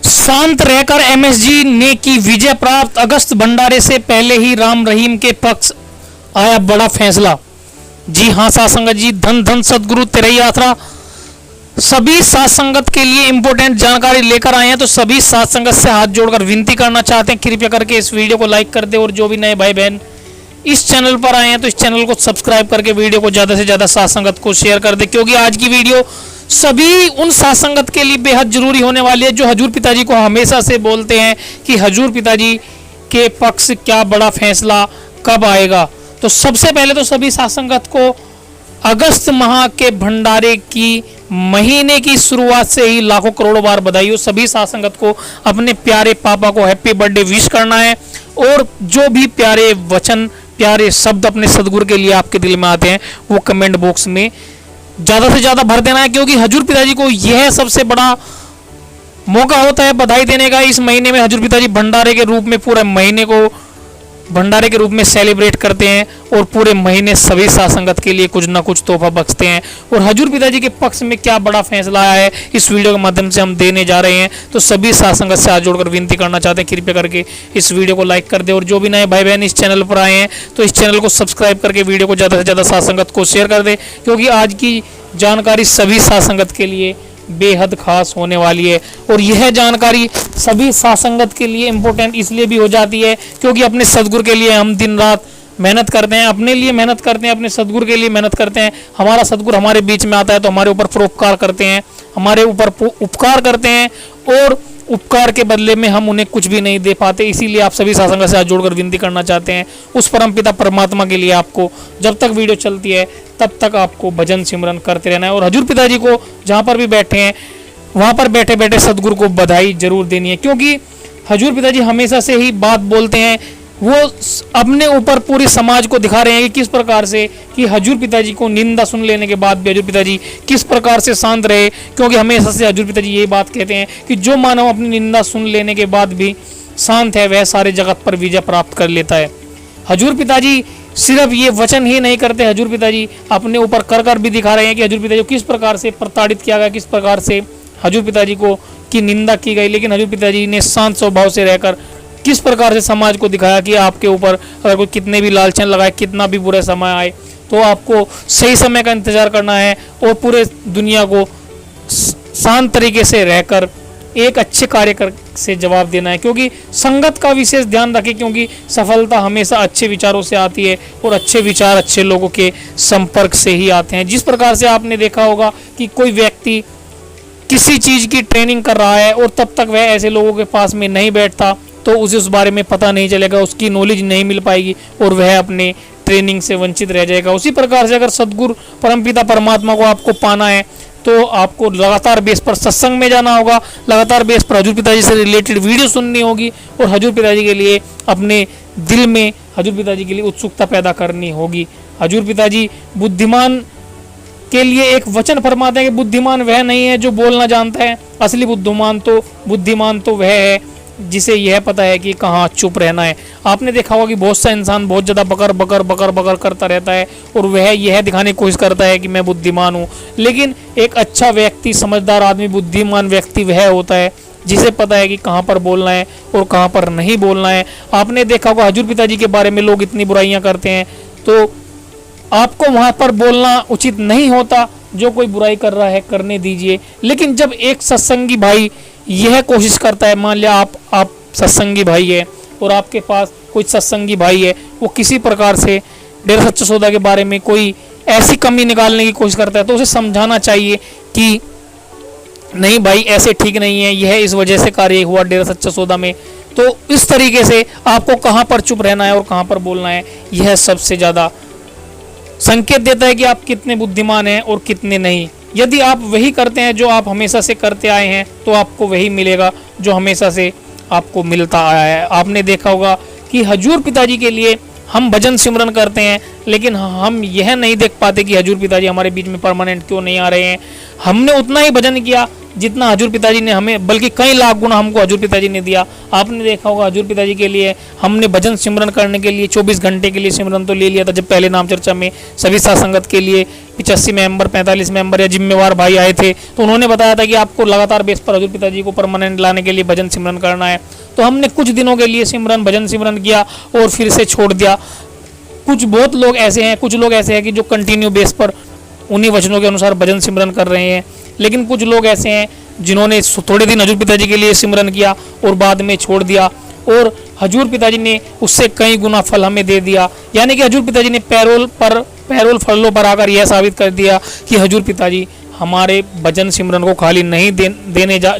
शांत रहकर एमएसजी ने की विजय प्राप्त। अगस्त भंडारे से पहले ही राम रहीम के पक्ष आया बड़ा फैसला। जी हां साथ संगत जी, धन धन सदगुरु तेरी यात्रा सभी साथ संगत के लिए इंपॉर्टेंट जानकारी लेकर आए हैं। तो सभी साथ संगत से हाथ जोड़कर विनती करना चाहते हैं, कृपया करके इस वीडियो को लाइक कर दे और जो भी नए भाई बहन इस चैनल पर आए हैं तो इस चैनल को सब्सक्राइब करके वीडियो को ज़्यादा से ज़्यादा साथ संगत को शेयर कर दे, क्योंकि आज की वीडियो सभी उन साथ संगत के लिए बेहद जरूरी होने वाली है जो हजूर पिताजी को हमेशा से बोलते हैं कि हजूर पिताजी के पक्ष क्या बड़ा फैसला कब आएगा। तो सबसे पहले तो सभी साथ संगत को अगस्त माह के भंडारे की महीने की शुरुआत से ही लाखों करोड़ों बार बधाई हो। सभी साथ संगत को अपने प्यारे पापा को हैप्पी बर्थडे विश करना है और जो भी प्यारे वचन प्यारे शब्द अपने सदगुरु के लिए आपके दिल में आते हैं वो कमेंट बॉक्स में ज़्यादा से ज़्यादा भर देना है, क्योंकि हजूर पिताजी को यह सबसे बड़ा मौका होता है बधाई देने का। इस महीने में हजूर पिताजी भंडारे के रूप में पूरे महीने को भंडारे के रूप में सेलिब्रेट करते हैं और पूरे महीने सभी साथ संगत के लिए कुछ ना कुछ तोहफा बख्शते हैं। और हजूर पिताजी के पक्ष में क्या बड़ा फैसला आया है इस वीडियो के माध्यम से हम देने जा रहे हैं। तो सभी साथ संगत से हाथ जोड़कर विनती करना चाहते हैं, कृपया करके इस वीडियो को लाइक कर दे और जो भी नए भाई बहन इस चैनल पर आए हैं तो इस चैनल को सब्सक्राइब करके वीडियो को ज़्यादा से ज़्यादा साथ संगत को शेयर कर दे, क्योंकि आज की जानकारी सभी साथ संगत के लिए बेहद खास होने वाली है। और यह जानकारी सभी साथ संगत के लिए इम्पोर्टेंट इसलिए भी हो जाती है क्योंकि अपने सदगुरु के लिए हम दिन रात मेहनत करते हैं, अपने लिए मेहनत करते हैं, अपने सदगुरु के लिए मेहनत करते हैं। हमारा सदगुरु हमारे बीच में आता है तो हमारे ऊपर परोपकार करते हैं, हमारे ऊपर उपकार करते हैं और उपकार के बदले में हम उन्हें कुछ भी नहीं दे पाते। इसीलिए आप सभी साथ संगत से हाथ जोड़कर विनती करना चाहते हैं उस परमपिता परमात्मा के लिए आपको जब तक वीडियो चलती है तब तक आपको भजन सिमरन करते रहना है और हजूर पिताजी को जहाँ पर भी बैठे हैं वहाँ पर बैठे बैठे सदगुरु को बधाई जरूर देनी है, क्योंकि हजूर पिताजी हमेशा से ही बात बोलते हैं। वो अपने ऊपर पूरे समाज को दिखा रहे हैं कि किस प्रकार से कि हजूर पिताजी को निंदा सुन लेने के बाद भी हजूर पिताजी किस प्रकार से शांत रहे, क्योंकि हमेशा से हजूर पिताजी यही बात कहते हैं कि जो मानव अपनी निंदा सुन लेने के बाद भी शांत है वह सारे जगत पर विजय प्राप्त कर लेता है। हजूर पिताजी सिर्फ ये वचन ही नहीं करते, हजूर पिताजी अपने ऊपर कर भी दिखा रहे हैं कि हजूर पिताजी को किस प्रकार से प्रताड़ित किया गया, किस प्रकार से हजूर पिताजी को की निंदा की गई, लेकिन हजूर पिताजी ने शांत स्वभाव से रहकर किस प्रकार से समाज को दिखाया कि आपके ऊपर अगर कोई कितने भी लालचन लगाए, कितना भी बुरा समय आए तो आपको सही समय का इंतजार करना है और पूरे दुनिया को शांत तरीके से रहकर एक अच्छे कार्य से जवाब देना है, क्योंकि संगत का विशेष ध्यान रखें, क्योंकि सफलता हमेशा अच्छे विचारों से आती है और अच्छे विचार अच्छे लोगों के संपर्क से ही आते हैं। जिस प्रकार से आपने देखा होगा कि कोई व्यक्ति किसी चीज़ की ट्रेनिंग कर रहा है और तब तक वह ऐसे लोगों के पास में नहीं बैठता तो उसे उस बारे में पता नहीं चलेगा, उसकी नॉलेज नहीं मिल पाएगी और वह अपने ट्रेनिंग से वंचित रह जाएगा। उसी प्रकार से अगर सदगुरु परमपिता परमात्मा को आपको पाना है तो आपको लगातार बेस पर सत्संग में जाना होगा, लगातार बेस पर हजूर पिताजी से रिलेटेड वीडियो सुननी होगी और हजूर पिताजी के लिए अपने दिल में हजूर पिताजी के लिए उत्सुकता पैदा करनी होगी। हजूर पिताजी बुद्धिमान के लिए एक वचन फरमाते हैं कि बुद्धिमान वह नहीं है जो बोलना जानता है, असली बुद्धिमान तो वह है जिसे यह पता है कि कहाँ चुप रहना है। आपने देखा होगा कि बहुत सा इंसान बहुत ज़्यादा बकर करता रहता है और वह यह दिखाने की कोशिश करता है कि मैं बुद्धिमान हूँ, लेकिन एक अच्छा व्यक्ति, समझदार आदमी, बुद्धिमान व्यक्ति वह होता है जिसे पता है कि कहाँ पर बोलना है और कहाँ पर नहीं बोलना है। आपने देखा होगा हजूर पिताजी के बारे में लोग इतनी बुराइयाँ करते हैं तो आपको वहाँ पर बोलना उचित नहीं होता। जो कोई बुराई कर रहा है करने दीजिए, लेकिन जब एक सत्संगी भाई यह कोशिश करता है, मान लिया आप सत्संगी भाई है और आपके पास कोई सत्संगी भाई है, वो किसी प्रकार से डेरा सच्चा सौदा के बारे में कोई ऐसी कमी निकालने की कोशिश करता है तो उसे समझाना चाहिए कि नहीं भाई ऐसे ठीक नहीं है, यह इस वजह से कार्य हुआ डेरा सच्चा सौदा में। तो इस तरीके से आपको कहाँ पर चुप रहना है और कहाँ पर बोलना है, यह सबसे ज़्यादा संकेत देता है कि आप कितने बुद्धिमान हैं और कितने नहीं। यदि आप वही करते हैं जो आप हमेशा से करते आए हैं तो आपको वही मिलेगा जो हमेशा से आपको मिलता आया है। आपने देखा होगा कि हजूर पिताजी के लिए हम भजन सिमरन करते हैं, लेकिन हम यह नहीं देख पाते कि हजूर पिताजी हमारे बीच में परमानेंट क्यों नहीं आ रहे हैं। हमने उतना ही भजन किया जितना हजूर पिताजी ने हमें, बल्कि कई लाख गुना हमको हजूर पिताजी ने दिया। आपने देखा होगा हजूर पिताजी के लिए हमने भजन सिमरन करने के लिए 24 घंटे के लिए सिमरन तो ले लिया था। जब पहले नाम चर्चा में सभी साथ संगत के लिए 85 मेंबर 45 मेंबर या जिम्मेवार भाई आए थे, तो उन्होंने बताया था कि आपको लगातार बेस पर हजूर पिताजी को परमानेंट लाने के लिए भजन सिमरन करना है। तो हमने कुछ दिनों के लिए सिमरन भजन सिमरन किया और फिर से छोड़ दिया। बहुत लोग ऐसे हैं, कुछ लोग ऐसे हैं कि जो कंटिन्यू बेस पर उन्हीं वचनों के अनुसार भजन सिमरन कर रहे हैं, लेकिन कुछ लोग ऐसे हैं जिन्होंने थोड़े दिन हजूर पिताजी के लिए सिमरन किया और बाद में छोड़ दिया, और हजूर पिताजी ने उससे कई गुना फल हमें दे दिया। यानी कि हजूर पिताजी ने पैरोल फलों पर आकर यह साबित कर दिया कि हजूर पिताजी हमारे भजन सिमरन को खाली नहीं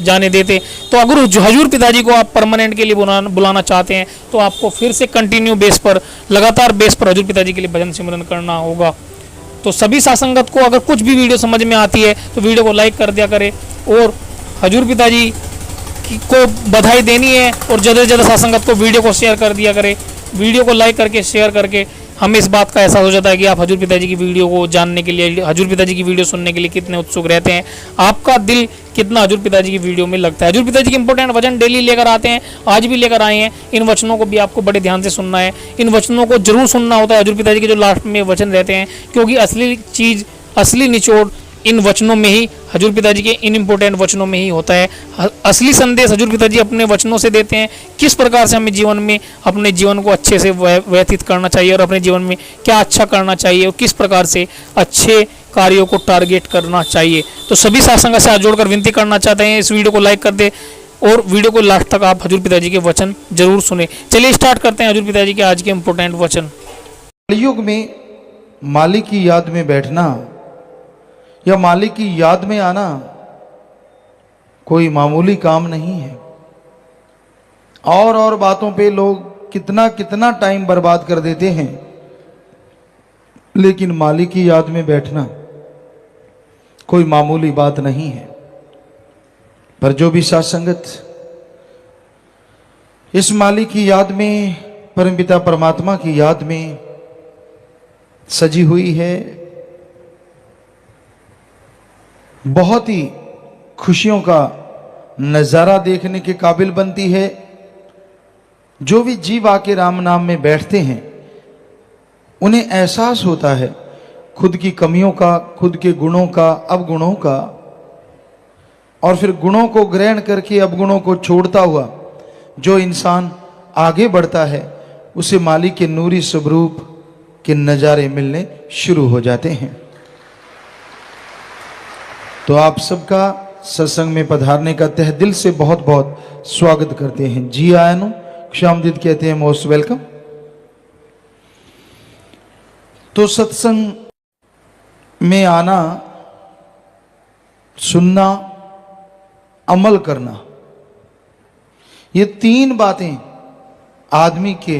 जाने देते। तो अगर हजूर पिताजी को आप परमानेंट के लिए बुलाना चाहते हैं तो आपको फिर से कंटिन्यू बेस पर, लगातार बेस पर हजूर पिताजी के लिए भजन सिमरन करना होगा। तो सभी सासंगत को अगर कुछ भी वीडियो समझ में आती है तो वीडियो को लाइक कर दिया करें, और हजूर पिताजी को बधाई देनी है और ज़्यादा से ज़्यादा सासंगत को वीडियो को शेयर कर दिया करें। वीडियो को लाइक करके शेयर करके हमें इस बात का एहसास हो जाता है कि आप हजूर पिताजी की वीडियो को जानने के लिए, हजूर पिताजी की वीडियो सुनने के लिए कितने उत्सुक रहते हैं। आपका दिल कितना हजूर पिताजी की वीडियो में लगता है। हजूर पिताजी के इंपॉर्टेंट वचन डेली लेकर आते हैं, आज भी लेकर आए हैं। इन वचनों को भी आपको बड़े ध्यान से सुनना है। इन वचनों को जरूर सुनना होता है, हजूर पिताजी के जो लास्ट में वचन रहते हैं, क्योंकि असली चीज़, असली निचोड़ इन वचनों में ही, हजूर पिताजी के इन इंपॉर्टेंट वचनों में ही होता है। असली संदेश हजूर पिताजी अपने वचनों से देते हैं, किस प्रकार से हमें जीवन में अपने जीवन को अच्छे से व्यतीत करना चाहिए और अपने जीवन में क्या अच्छा करना चाहिए और किस प्रकार से अच्छे कार्यों को टारगेट करना चाहिए। तो सभी सासंग से हाथ जोड़कर विनती करना चाहते हैं, इस वीडियो को लाइक कर दे और वीडियो को लास्ट तक आप हजूर पिताजी के वचन जरूर सुने। चलिए स्टार्ट करते हैं हजूर पिताजी के आज के इंपॉर्टेंट वचन। कलयुग में मालिक की याद में बैठना या मालिक की याद में आना कोई मामूली काम नहीं है। और बातों पे लोग कितना कितना टाइम बर्बाद कर देते हैं, लेकिन मालिक की याद में बैठना कोई मामूली बात नहीं है। पर जो भी साथ संगत इस मालिक की याद में, परमपिता परमात्मा की याद में सजी हुई है, बहुत ही खुशियों का नज़ारा देखने के काबिल बनती है। जो भी जीव आके राम नाम में बैठते हैं उन्हें एहसास होता है खुद की कमियों का, खुद के गुणों का, अवगुणों का, और फिर गुणों को ग्रहण करके अवगुणों को छोड़ता हुआ जो इंसान आगे बढ़ता है उसे मालिक के नूरी स्वरूप के नज़ारे मिलने शुरू हो जाते हैं। तो आप सबका सत्संग में पधारने का तहे दिल से बहुत बहुत स्वागत करते हैं। जी आयन नु खुशामदीद कहते हैं, मोस्ट वेलकम। तो सत्संग में आना, सुनना, अमल करना, ये तीन बातें आदमी के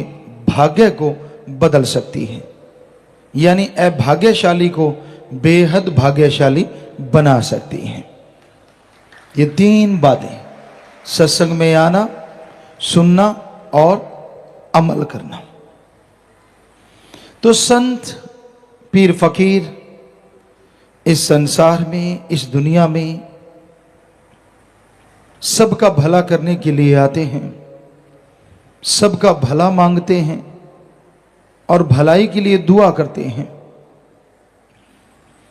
भाग्य को बदल सकती हैं, यानी अभाग्यशाली को बेहद भाग्यशाली बना सकती हैं। ये तीन बातें, सत्संग में आना, सुनना और अमल करना। तो संत, पीर, फकीर इस संसार में, इस दुनिया में सबका भला करने के लिए आते हैं, सबका भला मांगते हैं और भलाई के लिए दुआ करते हैं।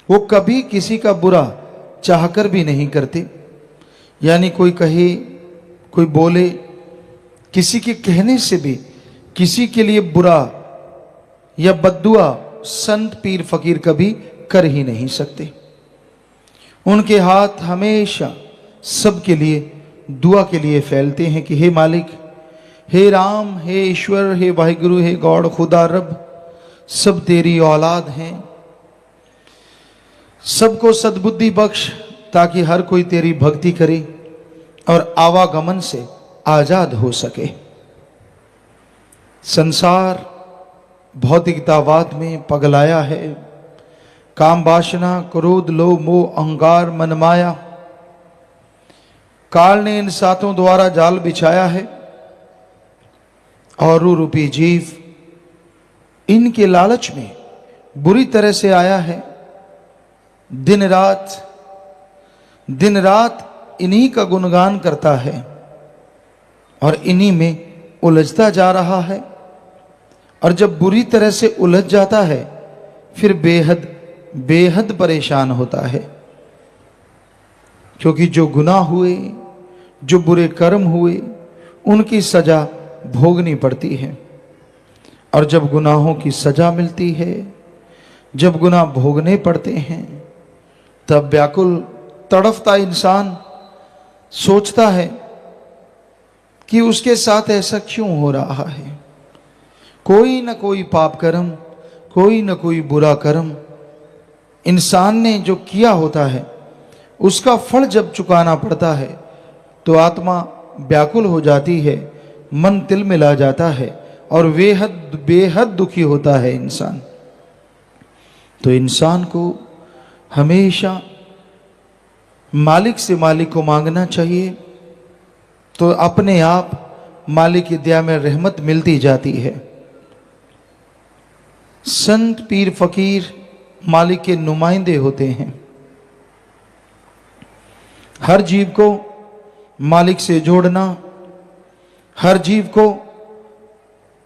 वो कभी किसी का बुरा चाहकर भी नहीं करते, यानी कोई कहे, कोई बोले, किसी के कहने से भी किसी के लिए बुरा या बद्दुआ संत, पीर, फकीर कभी कर ही नहीं सकते। उनके हाथ हमेशा सबके लिए दुआ के लिए फैलते हैं कि हे मालिक, हे राम, हे ईश्वर, हे वाहिगुरु, हे गॉड, खुदा रब, सब तेरी औलाद हैं, सबको सद्बुद्धि बख्श ताकि हर कोई तेरी भक्ति करे और आवागमन से आजाद हो सके। संसार भौतिकतावाद में पगलाया है, काम वासना, क्रोध, लोभ, मोह, अहंकार, मनमाया, काल ने इन सातों द्वारा जाल बिछाया है और रूपी जीव इनके लालच में बुरी तरह से आया है। दिन रात इन्हीं का गुणगान करता है और इन्हीं में उलझता जा रहा है, और जब बुरी तरह से उलझ जाता है फिर बेहद बेहद परेशान होता है, क्योंकि जो गुनाह हुए, जो बुरे कर्म हुए, उनकी सजा भोगनी पड़ती है। और जब गुनाहों की सजा मिलती है, जब गुनाह भोगने पड़ते हैं, तब व्याकुल तड़फता इंसान सोचता है कि उसके साथ ऐसा क्यों हो रहा है। कोई न कोई पाप कर्म, कोई न कोई बुरा कर्म इंसान ने जो किया होता है, उसका फल जब चुकाना पड़ता है तो आत्मा व्याकुल हो जाती है, मन तिलमिला जाता है और बेहद बेहद दुखी होता है इंसान। तो इंसान को हमेशा मालिक से मालिक को मांगना चाहिए, तो अपने आप मालिक की दया में रहमत मिलती जाती है। संत पीर फकीर मालिक के नुमाइंदे होते हैं। हर जीव को मालिक से जोड़ना, हर जीव को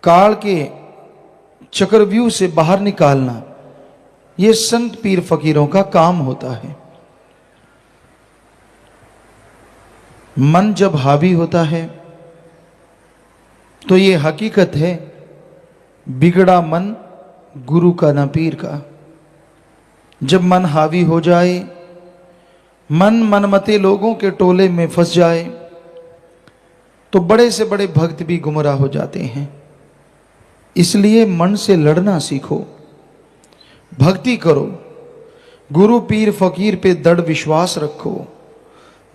काल के चक्रव्यूह से बाहर निकालना, ये संत पीर फकीरों का काम होता है। मन जब हावी होता है तो ये हकीकत है, बिगड़ा मन गुरु का न पीर का। जब मन हावी हो जाए, मन मनमते लोगों के टोले में फंस जाए, तो बड़े से बड़े भक्त भी गुमराह हो जाते हैं। इसलिए मन से लड़ना सीखो, भक्ति करो, गुरु पीर फकीर पे दृढ़ विश्वास रखो,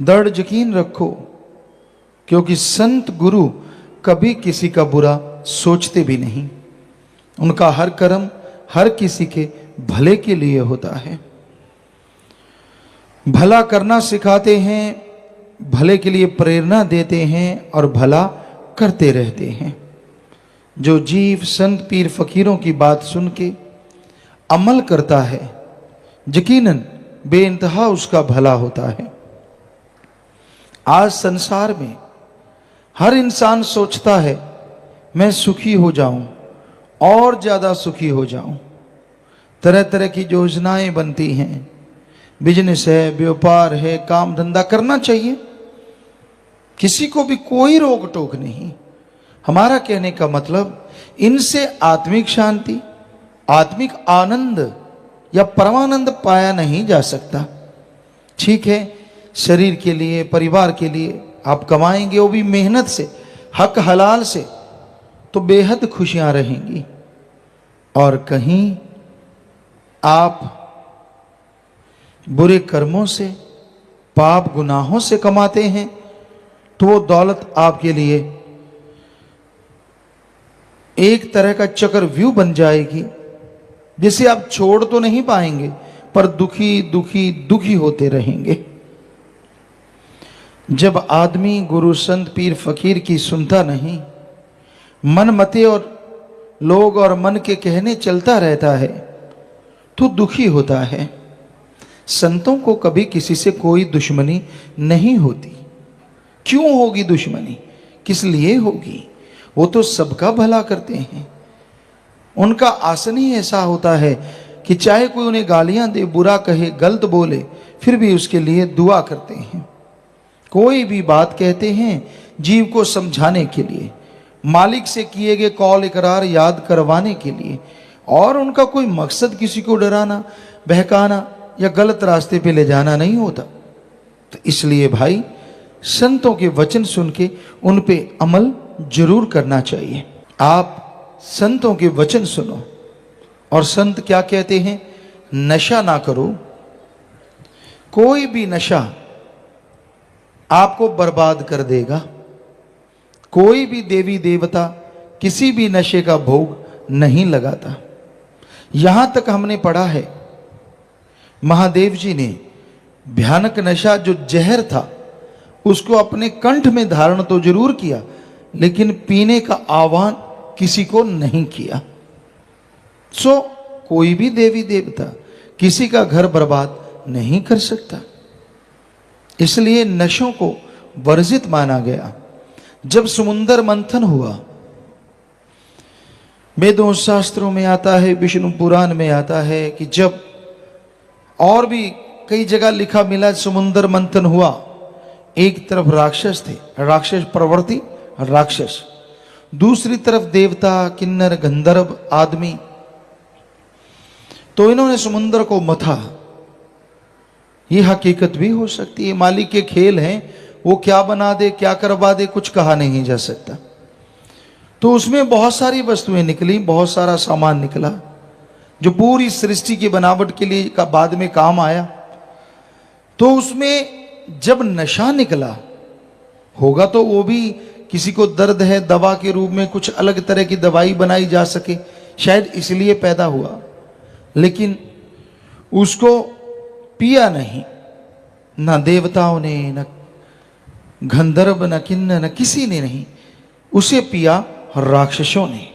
दृढ़ यकीन रखो, क्योंकि संत गुरु कभी किसी का बुरा सोचते भी नहीं। उनका हर कर्म हर किसी के भले के लिए होता है। भला करना सिखाते हैं, भले के लिए प्रेरणा देते हैं और भला करते रहते हैं। जो जीव संत पीर फकीरों की बात सुन के अमल करता है, यकीनन बेइंतहा उसका भला होता है। आज संसार में हर इंसान सोचता है मैं सुखी हो जाऊं, और ज्यादा सुखी हो जाऊं। तरह तरह की योजनाएं बनती हैं, बिजनेस है, व्यापार है, काम धंधा करना चाहिए, किसी को भी कोई रोक टोक नहीं। हमारा कहने का मतलब, इनसे आत्मिक शांति, आत्मिक आनंद या परमानंद पाया नहीं जा सकता। ठीक है, शरीर के लिए, परिवार के लिए आप कमाएंगे, वो भी मेहनत से, हक हलाल से, तो बेहद खुशियां रहेंगी। और कहीं आप बुरे कर्मों से, पाप गुनाहों से कमाते हैं, तो वो दौलत आपके लिए एक तरह का चक्रव्यूह बन जाएगी, जिसे आप छोड़ तो नहीं पाएंगे, पर दुखी दुखी दुखी होते रहेंगे। जब आदमी गुरु संत पीर फकीर की सुनता नहीं, मन मते और लोग और मन के कहने चलता रहता है, तो दुखी होता है। संतों को कभी किसी से कोई दुश्मनी नहीं होती। क्यों होगी दुश्मनी? किस लिए होगी? वो तो सबका भला करते हैं। उनका आसन ही ऐसा होता है कि चाहे कोई उन्हें गालियां दे, बुरा कहे, गलत बोले, फिर भी उसके लिए दुआ करते हैं। कोई भी बात कहते हैं जीव को समझाने के लिए, मालिक से किए गए कौल इकरार याद करवाने के लिए, और उनका कोई मकसद किसी को डराना, बहकाना या गलत रास्ते पे ले जाना नहीं होता। तो इसलिए भाई, संतों के वचन सुन के उन पे अमल जरूर करना चाहिए। आप संतों के वचन सुनो, और संत क्या कहते हैं? नशा ना करो। कोई भी नशा आपको बर्बाद कर देगा। कोई भी देवी देवता किसी भी नशे का भोग नहीं लगाता। यहां तक हमने पढ़ा है, महादेव जी ने भयानक नशा जो जहर था, उसको अपने कंठ में धारण तो जरूर किया, लेकिन पीने का आह्वान किसी को नहीं किया। सो कोई भी देवी देवता किसी का घर बर्बाद नहीं कर सकता। इसलिए नशों को वर्जित माना गया। जब समुद्र मंथन हुआ, वेदों शास्त्रों में आता है, विष्णु पुराण में आता है कि जब, और भी कई जगह लिखा मिला, समुद्र मंथन हुआ, एक तरफ राक्षस थे, राक्षस प्रवृत्ति राक्षस, दूसरी तरफ देवता, किन्नर, गंधर्व, आदमी। तो इन्होंने समुद्र को मथा। ये हकीकत भी हो सकती है, मालिक के खेल हैं, वो क्या बना दे क्या करवा दे कुछ कहा नहीं जा सकता। तो उसमें बहुत सारी वस्तुएं निकली, बहुत सारा सामान निकला जो पूरी सृष्टि की बनावट के लिए का बाद में काम आया। तो उसमें जब नशा निकला होगा तो वो भी, किसी को दर्द है, दवा के रूप में कुछ अलग तरह की दवाई बनाई जा सके, शायद इसलिए पैदा हुआ, लेकिन उसको पिया नहीं, ना देवताओं ने, न गंधर्व, न किन्नर, न किसी ने नहीं, उसे पिया राक्षसों ने।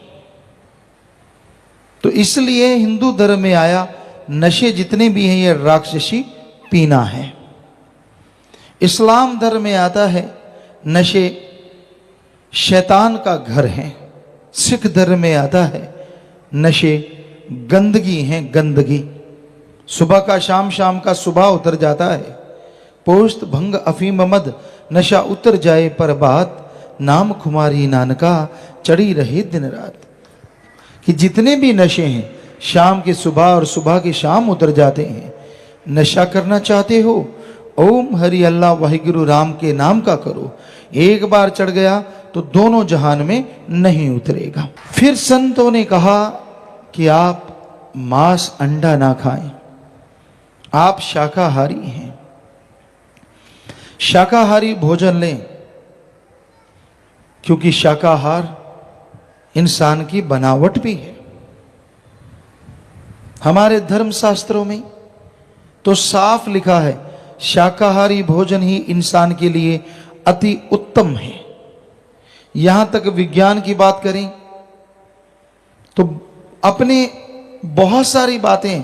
तो इसलिए हिंदू धर्म में आया, नशे जितने भी हैं ये राक्षसी पीना है। इस्लाम धर्म में आता है, नशे शैतान का घर है। सिख धर्म में आता है, नशे गंदगी हैं, गंदगी। सुबह का शाम, शाम का सुबह उतर जाता है। पोस्त भंग अफीम मद, नशा उतर जाए पर बात, नाम खुमारी नानका, चढ़ी रहे दिन रात। कि जितने भी नशे हैं, शाम के सुबह और सुबह के शाम उतर जाते हैं। नशा करना चाहते हो, ओम हरि अल्लाह वाहिगुरु राम के नाम का करो। एक बार चढ़ गया तो दोनों जहान में नहीं उतरेगा। फिर संतों ने कहा कि आप मांस अंडा ना खाएं, आप शाकाहारी हैं, शाकाहारी भोजन लें, क्योंकि शाकाहार इंसान की बनावट भी है। हमारे धर्म शास्त्रों में तो साफ लिखा है, शाकाहारी भोजन ही इंसान के लिए अति उत्तम है। यहां तक विज्ञान की बात करें तो अपने बहुत सारी बातें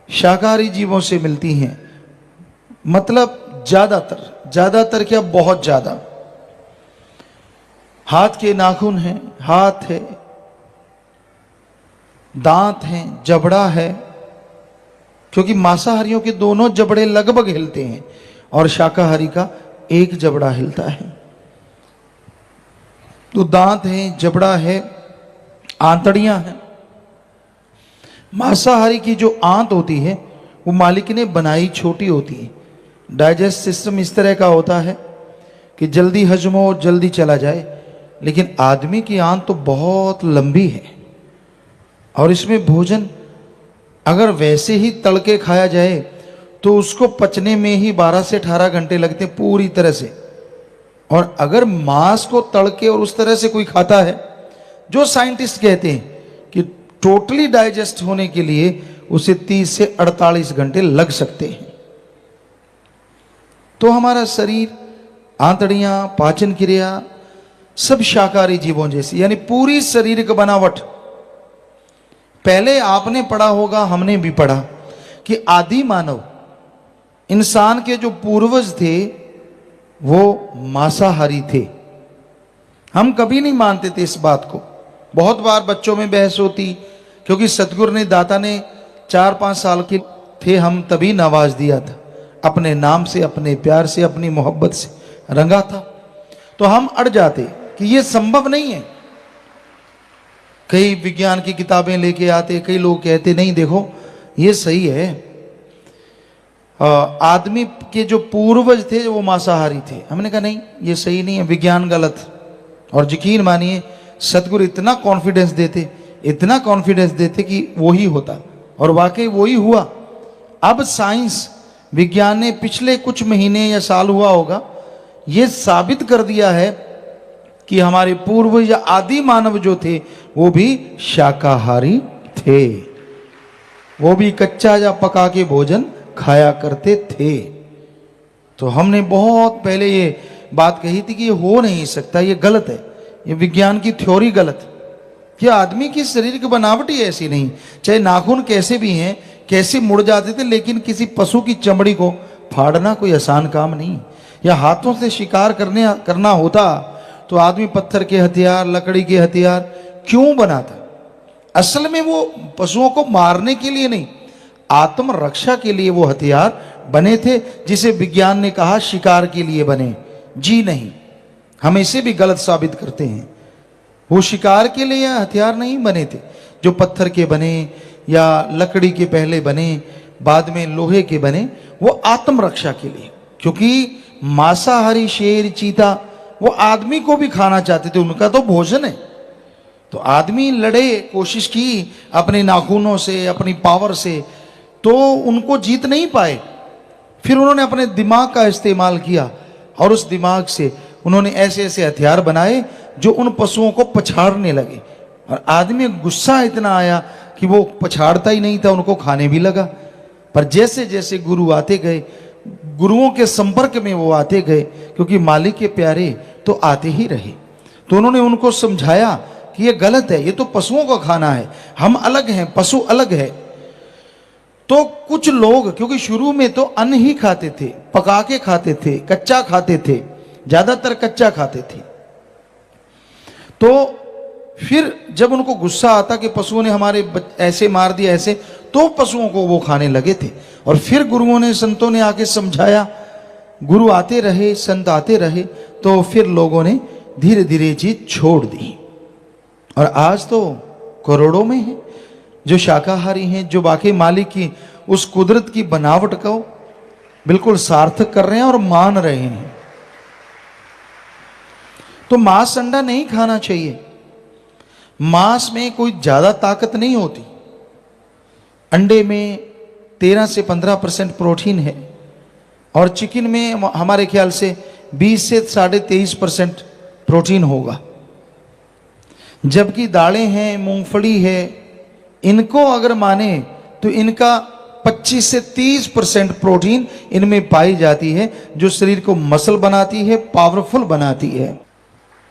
शाकाहारी जीवों से मिलती हैं। मतलब ज्यादातर क्या, बहुत ज्यादा। हाथ के नाखून हैं, हाथ है, दांत हैं, जबड़ा है, क्योंकि मांसाहारियों के दोनों जबड़े लगभग हिलते हैं और शाकाहारी का एक जबड़ा हिलता है। तो दांत हैं, जबड़ा है, आंतड़ियां हैं। मांसाहारी की जो आंत होती है वो मालिक ने बनाई, छोटी होती है। डाइजेस्ट सिस्टम इस तरह का होता है कि जल्दी हजम हो और जल्दी चला जाए, लेकिन आदमी की आंत तो बहुत लंबी है और इसमें भोजन अगर वैसे ही तड़के खाया जाए तो उसको पचने में ही 12 से 18 घंटे लगते हैं पूरी तरह से। और अगर मांस को तड़के और उस तरह से कोई खाता है, जो साइंटिस्ट कहते हैं कि टोटली डाइजेस्ट होने के लिए उसे 30 से 48 घंटे लग सकते हैं। तो हमारा शरीर, आंतड़ियां, पाचन क्रिया सब शाकाहारी जीवों जैसी, यानी पूरी शारीरिक बनावट। पहले आपने पढ़ा होगा, हमने भी पढ़ा कि आदि मानव, इंसान के जो पूर्वज थे वो मांसाहारी थे। हम कभी नहीं मानते थे इस बात को। बहुत बार बच्चों में बहस होती, क्योंकि सतगुरु ने, दाता ने 4-5 साल के थे हम तभी नवाज दिया था, अपने नाम से, अपने प्यार से, अपनी मोहब्बत से रंगा था। तो हम अड़ जाते कि ये संभव नहीं है। कई विज्ञान की किताबें लेके आते, कई लोग कहते नहीं देखो ये सही है, आदमी के जो पूर्वज थे वो मांसाहारी थे। हमने कहा नहीं, ये सही नहीं है, विज्ञान गलत। और यकीन मानिए सतगुरु इतना कॉन्फिडेंस देते, इतना कॉन्फिडेंस देते कि वो ही होता, और वाकई वो ही हुआ। अब साइंस, विज्ञान ने पिछले कुछ महीने या साल हुआ होगा, ये साबित कर दिया है कि हमारे पूर्वज या आदि मानव जो थे वो भी शाकाहारी थे। वो भी कच्चा या पका के भोजन खाया करते थे। तो हमने बहुत पहले ये बात कही थी कि ये हो नहीं सकता, ये गलत है, ये विज्ञान की थ्योरी गलत है। कि आदमी की शरीर की बनावट ही ऐसी नहीं, चाहे नाखून कैसे भी हैं, कैसे मुड़ जाते थे, लेकिन किसी पशु की चमड़ी को फाड़ना कोई आसान काम नहीं, या हाथों से शिकार करना होता तो आदमी पत्थर के हथियार, लकड़ी के हथियार क्यों बनाता? असल में वो पशुओं को मारने के लिए नहीं, आत्मरक्षा के लिए वो हथियार बने थे, जिसे विज्ञान ने कहा शिकार के लिए बने। जी नहीं, हम इसे भी गलत साबित करते हैं। वो शिकार के लिए हथियार नहीं बने थे, जो पत्थर के बने या लकड़ी के पहले बने, बाद में लोहे के बने, वो आत्मरक्षा के लिए। क्योंकि मांसाहारी शेर, चीता वो आदमी को भी खाना चाहते थे, उनका तो भोजन है। तो आदमी लड़े, कोशिश की अपने नाखूनों से, अपनी पावर से, तो उनको जीत नहीं पाए। फिर उन्होंने अपने दिमाग का इस्तेमाल किया और उस दिमाग से उन्होंने ऐसे ऐसे हथियार बनाए जो उन पशुओं को पछाड़ने लगे। और आदमी गुस्सा इतना आया कि वो पछाड़ता ही नहीं था, उनको खाने भी लगा। पर जैसे जैसे गुरु आते गए, गुरुओं के संपर्क में वो आते गए, क्योंकि मालिक के प्यारे तो आते ही रहे, तो उन्होंने उनको समझाया कि ये गलत है, ये तो पशुओं का खाना है, हम अलग हैं, पशु अलग है। तो कुछ लोग, क्योंकि शुरू में तो अन्न ही खाते थे, पका के खाते थे, कच्चा खाते थे, ज्यादातर कच्चा खाते थे। तो फिर जब उनको गुस्सा आता कि पशुओं ने हमारे ऐसे मार दिया, ऐसे, तो पशुओं को वो खाने लगे थे। और फिर गुरुओं ने, संतों ने आके समझाया, गुरु आते रहे, संत आते रहे, तो फिर लोगों ने धीरे धीरे चीज छोड़ दी। और आज तो करोड़ों में है जो शाकाहारी हैं, जो बाकी मालिक की उस कुदरत की बनावट को बिल्कुल सार्थक कर रहे हैं और मान रहे हैं। तो मांस अंडा नहीं खाना चाहिए। मांस में कोई ज्यादा ताकत नहीं होती। अंडे में 13 से 15% प्रोटीन है और चिकन में हमारे ख्याल से 20 से 23.5% प्रोटीन होगा। जबकि दालें हैं, मूंगफली है, इनको अगर माने तो इनका 25 से 30% प्रोटीन इनमें पाई जाती है, जो शरीर को मसल बनाती है, पावरफुल बनाती है।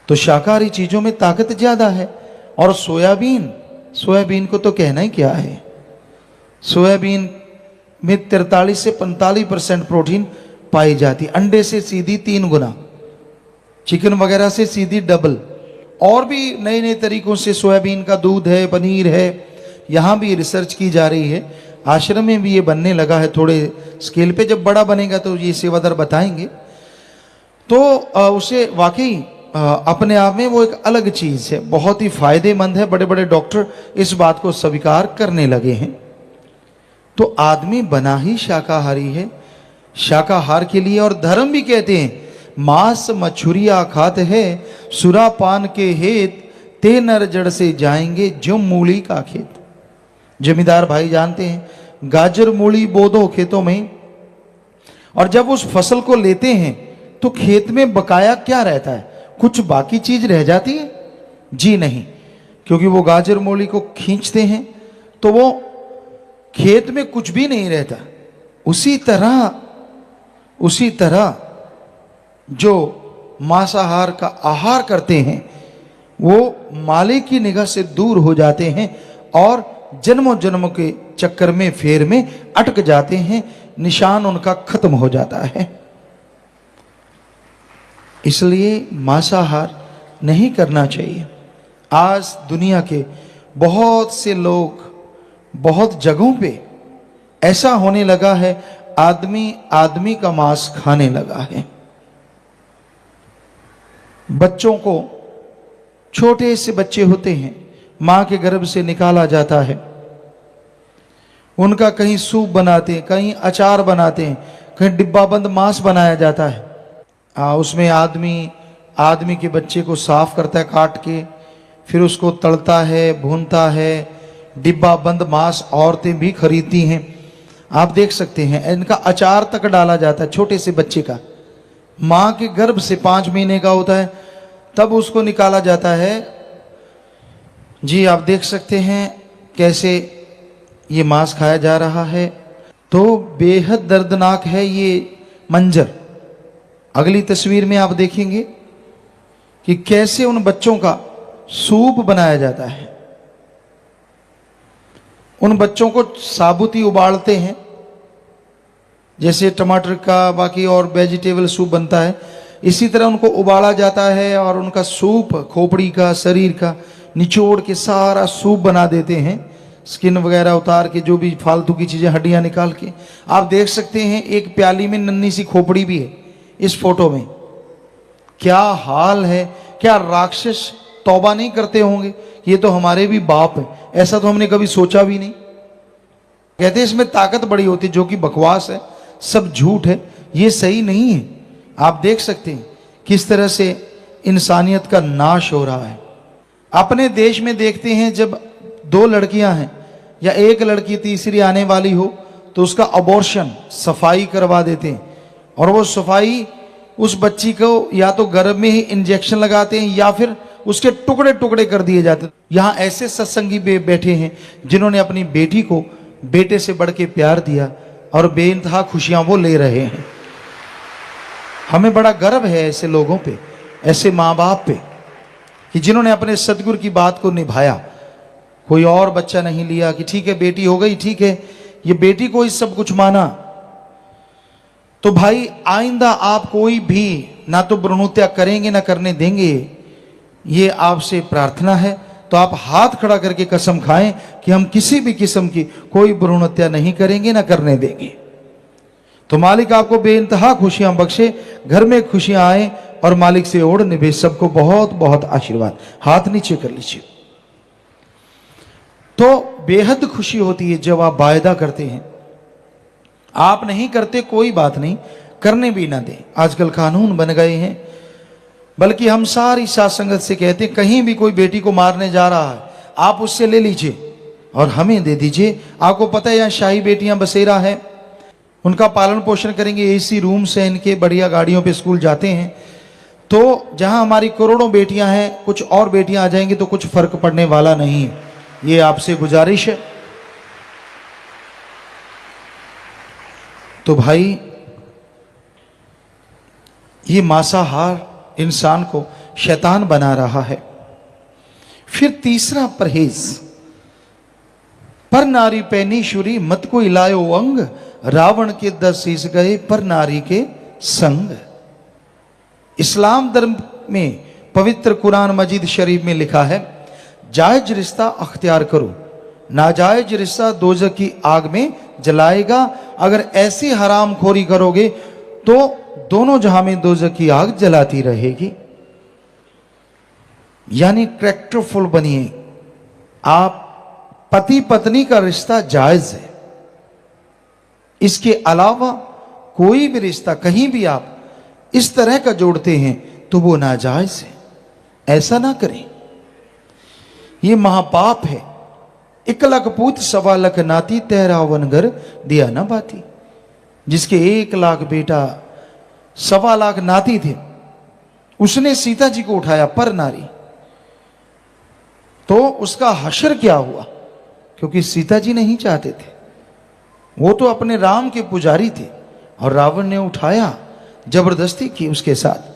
तो शाकाहारी चीजों में ताकत ज्यादा है। और सोयाबीन को तो कहना ही क्या है। सोयाबीन में 43 से 45% प्रोटीन पाई जाती, अंडे से सीधी 3 गुना, चिकन वगैरह से सीधी डबल। और भी नए नए तरीकों से सोयाबीन का दूध है, पनीर है, यहां भी रिसर्च की जा रही है। आश्रम में भी ये बनने लगा है, थोड़े स्केल पे। जब बड़ा बनेगा तो ये सेवादार बताएंगे। तो उसे वाकई अपने आप में वो एक अलग चीज है, बहुत ही फायदेमंद है। बड़े बड़े डॉक्टर इस बात को स्वीकार करने लगे हैं। तो आदमी बना ही शाकाहारी है, शाकाहार के लिए। और धर्म भी कहते हैं, मांस मछुरिया खात है, सुरापान के हेत, ते नर जड़ से जाएंगे जो मूली का खेत। जमींदार भाई जानते हैं, गाजर मूली बो दो खेतों में, और जब उस फसल को लेते हैं तो खेत में बकाया क्या रहता है? कुछ बाकी चीज रह जाती है? जी नहीं, क्योंकि वो गाजर मूली को खींचते हैं तो वो खेत में कुछ भी नहीं रहता। उसी तरह जो मांसाहार का आहार करते हैं वो मालिक की निगाह से दूर हो जाते हैं और जन्मों जन्मों के चक्कर में, फेर में अटक जाते हैं, निशान उनका खत्म हो जाता है। इसलिए मांसाहार नहीं करना चाहिए। आज दुनिया के बहुत से लोग, बहुत जगहों पे ऐसा होने लगा है, आदमी का मांस खाने लगा है। बच्चों को, छोटे से बच्चे होते हैं, मां के गर्भ से निकाला जाता है, उनका कहीं सूप बनाते हैं, कहीं अचार बनाते हैं, कहीं डिब्बाबंद मांस बनाया जाता है। उसमें आदमी के बच्चे को साफ करता है काट के, फिर उसको तलता है, भूनता है। डिब्बा बंद मांस औरतें भी खरीदती हैं, आप देख सकते हैं। इनका अचार तक डाला जाता है छोटे से बच्चे का। मां के गर्भ से 5 महीने का होता है तब उसको निकाला जाता है। जी आप देख सकते हैं कैसे ये मांस खाया जा रहा है। तो बेहद दर्दनाक है ये मंजर। अगली तस्वीर में आप देखेंगे कि कैसे उन बच्चों का सूप बनाया जाता है। उन बच्चों को साबुत ही उबालते हैं, जैसे टमाटर का बाकी और वेजिटेबल सूप बनता है, इसी तरह उनको उबाला जाता है और उनका सूप खोपड़ी का, शरीर का निचोड़ के सारा सूप बना देते हैं, स्किन वगैरह उतार के, जो भी फालतू की चीज़ें, हड्डियां निकाल के। आप देख सकते हैं एक प्याली में नन्ही सी खोपड़ी भी है इस फोटो में। क्या हाल है! क्या राक्षस तौबा नहीं करते होंगे? ये तो हमारे भी बाप है, ऐसा तो हमने कभी सोचा भी नहीं। कहते हैं इसमें ताकत बड़ी होती, जो कि बकवास है, सब झूठ है, ये सही नहीं है। आप देख सकते हैं किस तरह से इंसानियत का नाश हो रहा है। अपने देश में देखते हैं जब दो लड़कियां हैं या एक लड़की तीसरी आने वाली हो तो उसका अबॉर्शन, सफाई करवा देते हैं, और वो सफाई उस बच्ची को या तो गर्भ में ही इंजेक्शन लगाते हैं या फिर उसके टुकड़े टुकड़े कर दिए जाते हैं। यहाँ ऐसे सत्संगी बैठे हैं जिन्होंने अपनी बेटी को बेटे से बढ़ के प्यार दिया और बेइंतहा खुशियां वो ले रहे हैं। हमें बड़ा गर्व है ऐसे लोगों पे, ऐसे माँ बाप पे, कि जिन्होंने अपने सदगुरु की बात को निभाया। कोई और बच्चा नहीं लिया कि ठीक है बेटी हो गई, ठीक है, ये बेटी को ही सब कुछ माना। तो भाई आइंदा आप कोई भी ना तो भ्रूण हत्या करेंगे ना करने देंगे, ये आपसे प्रार्थना है। तो आप हाथ खड़ा करके कसम खाएं कि हम किसी भी किस्म की कोई भ्रूण हत्या नहीं करेंगे ना करने देंगे। तो मालिक आपको बेइंतहा खुशियां बख्शे, घर में खुशियां आए और मालिक से ओढ़ निभे। सबको बहुत बहुत आशीर्वाद। हाथ नीचे कर लीजिए। तो बेहद खुशी होती है जब आप वायदा करते हैं। आप नहीं करते कोई बात नहीं, करने भी ना दें, आजकल कानून बन गए हैं। बल्कि हम सारी साथ संगत से कहते हैं, कहीं भी कोई बेटी को मारने जा रहा है आप उससे ले लीजिए और हमें दे दीजिए। आपको पता है यहाँ शाही बेटियां बसेरा है, उनका पालन पोषण करेंगे, एसी रूम से इनके बढ़िया गाड़ियों पे स्कूल जाते हैं। तो जहां हमारी करोड़ों बेटियां हैं, कुछ और बेटियां आ जाएंगी तो कुछ फर्क पड़ने वाला नहीं है। ये आपसे गुजारिश है। तो भाई ये मांसाहार इंसान को शैतान बना रहा है। फिर तीसरा परहेज, पर नारी पैनीशुरी मत को इलायो अंग, रावण के 10 शीश गए पर नारी के संग। इस्लाम धर्म में पवित्र कुरान मजीद शरीफ में लिखा है, जायज रिश्ता अख्तियार करो, नाजायज रिश्ता दोजख की आग में जलाएगा। अगर ऐसी हराम खोरी करोगे तो दोनों जहां में दोजख की आग जलाती रहेगी। यानी कैरेक्टरफुल बनिए। आप पति पत्नी का रिश्ता जायज है, इसके अलावा कोई भी रिश्ता कहीं भी आप इस तरह का जोड़ते हैं तो वो नाजायज है। ऐसा ना करें, ये महापाप है। 1 लाख पूत 1.25 लाख नाती, 13 घर दिया ना बाती। जिसके 1 लाख बेटा 1.25 लाख नाती थे, उसने सीता जी को उठाया पर नारी, तो उसका हश्र क्या हुआ? क्योंकि सीता जी नहीं चाहते थे, वो तो अपने राम के पुजारी थे और रावण ने उठाया, जबरदस्ती की उसके साथ।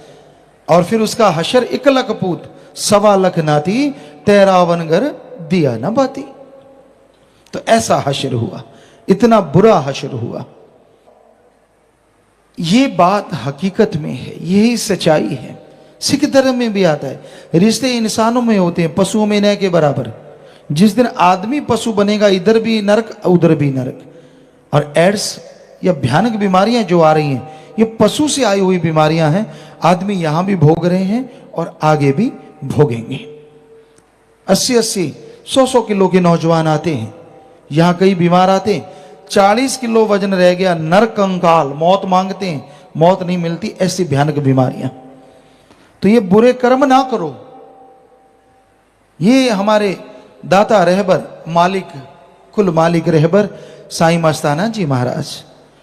और फिर उसका हश्र 1 लाख पूत 1.25 लाख नाती, 13 घर दिया ना बाती। तो ऐसा हश्र हुआ, इतना बुरा हश्र हुआ। ये बात हकीकत में है, यही सच्चाई है। सिख धर्म में भी आता है, रिश्ते इंसानों में होते हैं, पशुओं में न के बराबर। जिस दिन आदमी पशु बनेगा, इधर भी नरक उधर भी नरक। और एड्स या भयानक बीमारियां जो आ रही हैं, ये पशु से आई हुई बीमारियां हैं। आदमी यहां भी भोग रहे हैं और आगे भी भोगेंगे। 80-80, 100-100 किलो के नौजवान आते हैं, यहां कई बीमार आते हैं, 40 किलो वजन रह गया, नर कंकाल, मौत मांगते हैं, मौत नहीं मिलती। ऐसी भयानक बीमारियां। तो ये बुरे कर्म ना करो। ये हमारे दाता रहबर, मालिक, कुल मालिक रहबर साईं मस्ताना जी महाराज,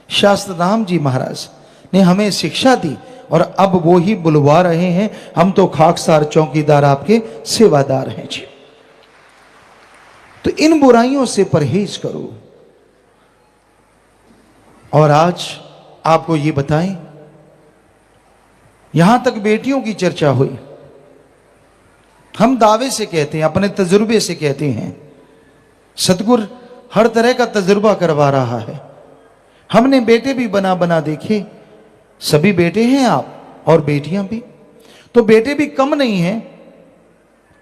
शास्त्रधाम जी महाराज ने हमें शिक्षा दी और अब वो ही बुलवा रहे हैं। हम तो खाकसार चौकीदार, आपके सेवादार हैं जी। तो इन बुराइयों से परहेज करो। और आज आपको ये बताएं, यहां तक बेटियों की चर्चा हुई, हम दावे से कहते हैं, अपने तजुर्बे से कहते हैं, सतगुरु हर तरह का तजुर्बा करवा रहा है। हमने बेटे भी बना बना देखे, सभी बेटे हैं आप और बेटियां भी, तो बेटे भी कम नहीं हैं।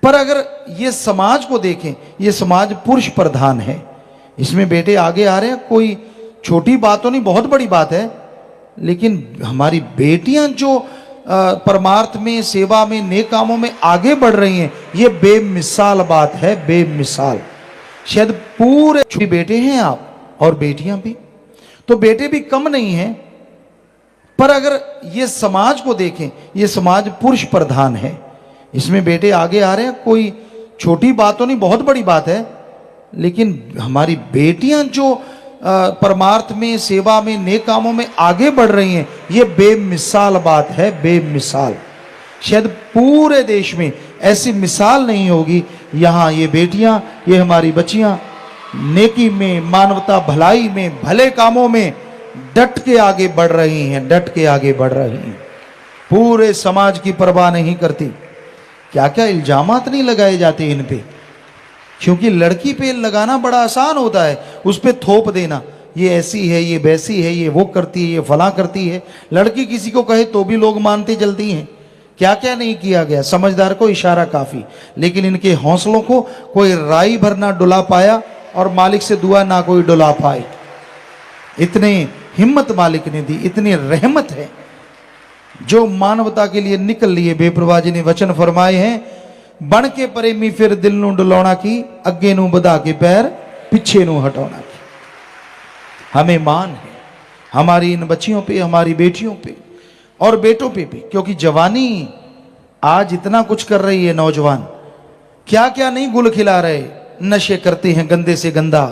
पर अगर ये समाज को देखें, ये समाज पुरुष प्रधान है, इसमें बेटे आगे आ रहे हैं, कोई छोटी बात तो नहीं, बहुत बड़ी बात है। लेकिन हमारी बेटियां जो परमार्थ में, सेवा में, नेक कामों में आगे बढ़ रही हैं, ये बेमिसाल बात है, बेमिसाल। शायद पूरे छोटे बेटे हैं आप और बेटियां भी, तो बेटे भी कम नहीं हैं। पर अगर ये समाज को देखें, ये समाज पुरुष प्रधान है, इसमें बेटे आगे आ रहे हैं, कोई छोटी बात तो नहीं, बहुत बड़ी बात है। लेकिन हमारी बेटियां जो परमार्थ में, सेवा में, नेक कामों में आगे बढ़ रही हैं, ये बेमिसाल बात है, बेमिसाल। शायद पूरे देश में ऐसी मिसाल नहीं होगी। यहाँ ये बेटियां, ये हमारी बच्चियां नेकी में, मानवता भलाई में, भले कामों में डट के आगे बढ़ रही हैं, डट के आगे बढ़ रही हैं, पूरे समाज की परवाह नहीं करती। क्या क्या इल्जामात नहीं लगाए जाते इन पे, क्योंकि लड़की पे लगाना बड़ा आसान होता है, उस पे थोप देना, ये ऐसी है, ये वैसी है, ये वो करती है, ये फला करती है। लड़की किसी को कहे तो भी लोग मानते जल्दी हैं। क्या क्या नहीं किया गया, समझदार को इशारा काफी। लेकिन इनके हौसलों को कोई राई भर ना डुला पाया, और मालिक से दुआ ना कोई डुला पाए। इतने हिम्मत मालिक ने दी, इतनी रहमत है, जो मानवता के लिए निकल लिए। बेप्रवाह जी ने वचन फरमाए हैं, बन के प्रेमी फिर दिल नू डुलाना की, अगे नू बधा के पैर पिछे नू हटाना की। हमें मान है हमारी इन बच्चियों पे, हमारी बेटियों पे और बेटों पे भी, क्योंकि जवानी आज इतना कुछ कर रही है। नौजवान क्या क्या नहीं गुल खिला रहे, नशे करते हैं गंदे से गंदा,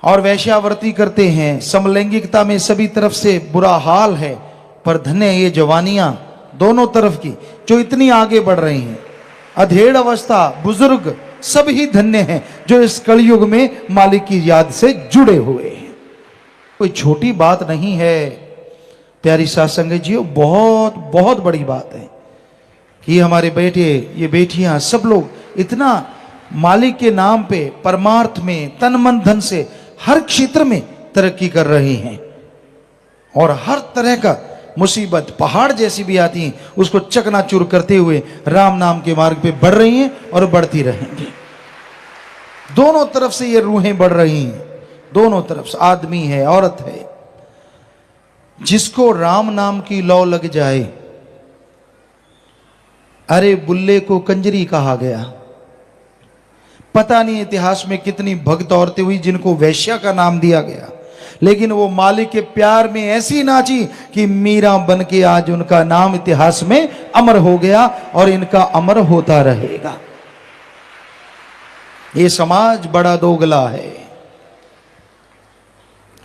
और वैश्यावर्ती करते हैं, समलैंगिकता में सभी तरफ से बुरा हाल है। पर धन्य ये जवानियां दोनों तरफ की जो इतनी आगे बढ़ रही हैं। अधेड़ अवस्था, बुजुर्ग सब ही धन्य हैं जो इस कलयुग में मालिक की याद से जुड़े हुए हैं। कोई छोटी बात नहीं है प्यारी साथ संगत जी, बहुत बहुत बड़ी बात है कि हमारे बेटे, ये बेटियां, सब लोग इतना मालिक के नाम पे, परमार्थ में, तन मन धन से हर क्षेत्र में तरक्की कर रही हैं, और हर तरह का मुसीबत पहाड़ जैसी भी आती हैं उसको चकनाचूर करते हुए राम नाम के मार्ग पे बढ़ रही हैं और बढ़ती रहेंगी। दोनों तरफ से ये रूहें बढ़ रही हैं, दोनों तरफ से, आदमी है, औरत है। जिसको राम नाम की लौ लग जाए, अरे बुल्ले को कंजरी कहा गया। पता नहीं इतिहास में कितनी भक्त औरतें हुई जिनको वैश्या का नाम दिया गया, लेकिन वो मालिक के प्यार में ऐसी नाची कि मीरा बन के आज उनका नाम इतिहास में अमर हो गया, और इनका अमर होता रहेगा। ये समाज बड़ा दोगला है।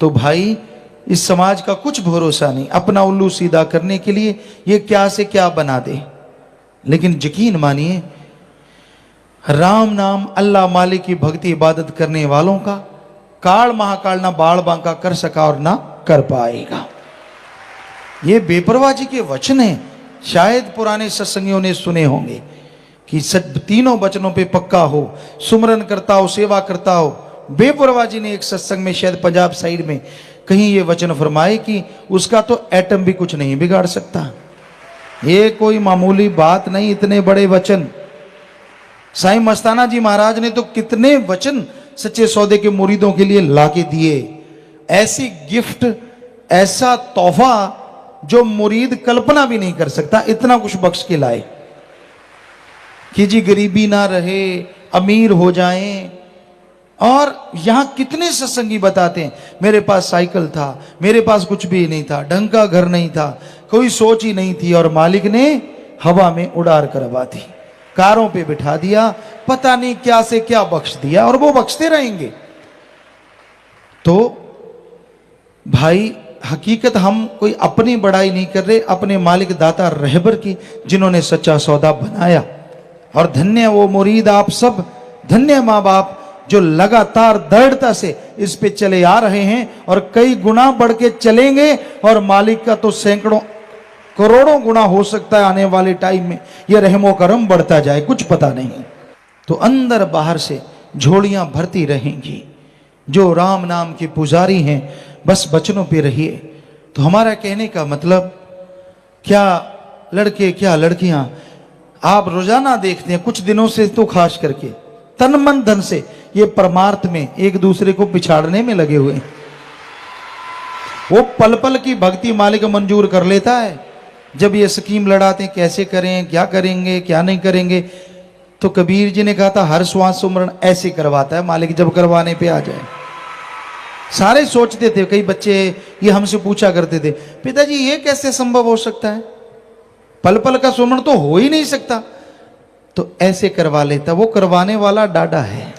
तो भाई इस समाज का कुछ भरोसा नहीं, अपना उल्लू सीधा करने के लिए ये क्या से क्या बना दे। लेकिन यकीन मानिए, राम नाम, अल्लाह मालिक की भक्ति इबादत करने वालों का काल महाकाल ना बाल बांका कर सका और ना कर पाएगा। ये बेपरवाह जी के वचन हैं। शायद पुराने सत्संगियों ने सुने होंगे कि तीनों वचनों पे पक्का हो, सुमरन करता हो, सेवा करता हो। बेपरवाह जी ने एक सत्संग में, शायद पंजाब साइड में कहीं ये वचन फरमाए कि उसका तो एटम भी कुछ नहीं बिगाड़ सकता। ये कोई मामूली बात नहीं, इतने बड़े वचन। साईं मस्ताना जी महाराज ने तो कितने वचन सच्चे सौदे के मुरीदों के लिए लाके दिए। ऐसी गिफ्ट, ऐसा तोहफा जो मुरीद कल्पना भी नहीं कर सकता, इतना कुछ बख्श के लाए कि जी गरीबी ना रहे, अमीर हो जाएं। और यहां कितने सत्संगी बताते हैं, मेरे पास साइकिल था, मेरे पास कुछ भी नहीं था, ढंग का घर नहीं था, कोई सोच ही नहीं थी, और मालिक ने हवा में उड़ार करवा दी, कारों पे बिठा दिया, पता नहीं क्या से क्या बख्श दिया, और वो बख्शते रहेंगे। तो भाई हकीकत हम कोई अपनी बड़ाई नहीं कर रहे, अपने मालिक दाता रहबर की, जिन्होंने सच्चा सौदा बनाया। और धन्य वो मुरीद आप सब, धन्य माँ बाप जो लगातार दृढ़ता से इस पे चले आ रहे हैं, और कई गुना बढ़ के चलेंगे, और मालिक का तो सैकड़ों करोड़ों गुना हो सकता है आने वाले टाइम में। यह रहमो करम बढ़ता जाए, कुछ पता नहीं। तो अंदर बाहर से झोलियां भरती रहेंगी। जो राम नाम के पुजारी हैं, बस बचनों पे रहिए। तो हमारा कहने का मतलब, क्या लड़के क्या लड़कियां आप रोजाना देखते हैं, कुछ दिनों से तो खास करके तन मन धन से ये परमार्थ में एक दूसरे को पिछाड़ने में लगे हुए हैं। वो पल पल की भक्ति मालिक मंजूर कर लेता है। जब ये स्कीम लड़ाते हैं कैसे करें, क्या करेंगे, क्या नहीं करेंगे, तो कबीर जी ने कहा था हर श्वास सुमरण ऐसे करवाता है मालिक, जब करवाने पे आ जाए। सारे सोचते थे, कई बच्चे ये हमसे पूछा करते थे, पिताजी ये कैसे संभव हो सकता है, पल पल का सुमरण तो हो ही नहीं सकता। तो ऐसे करवा लेता, वो करवाने वाला डाडा है।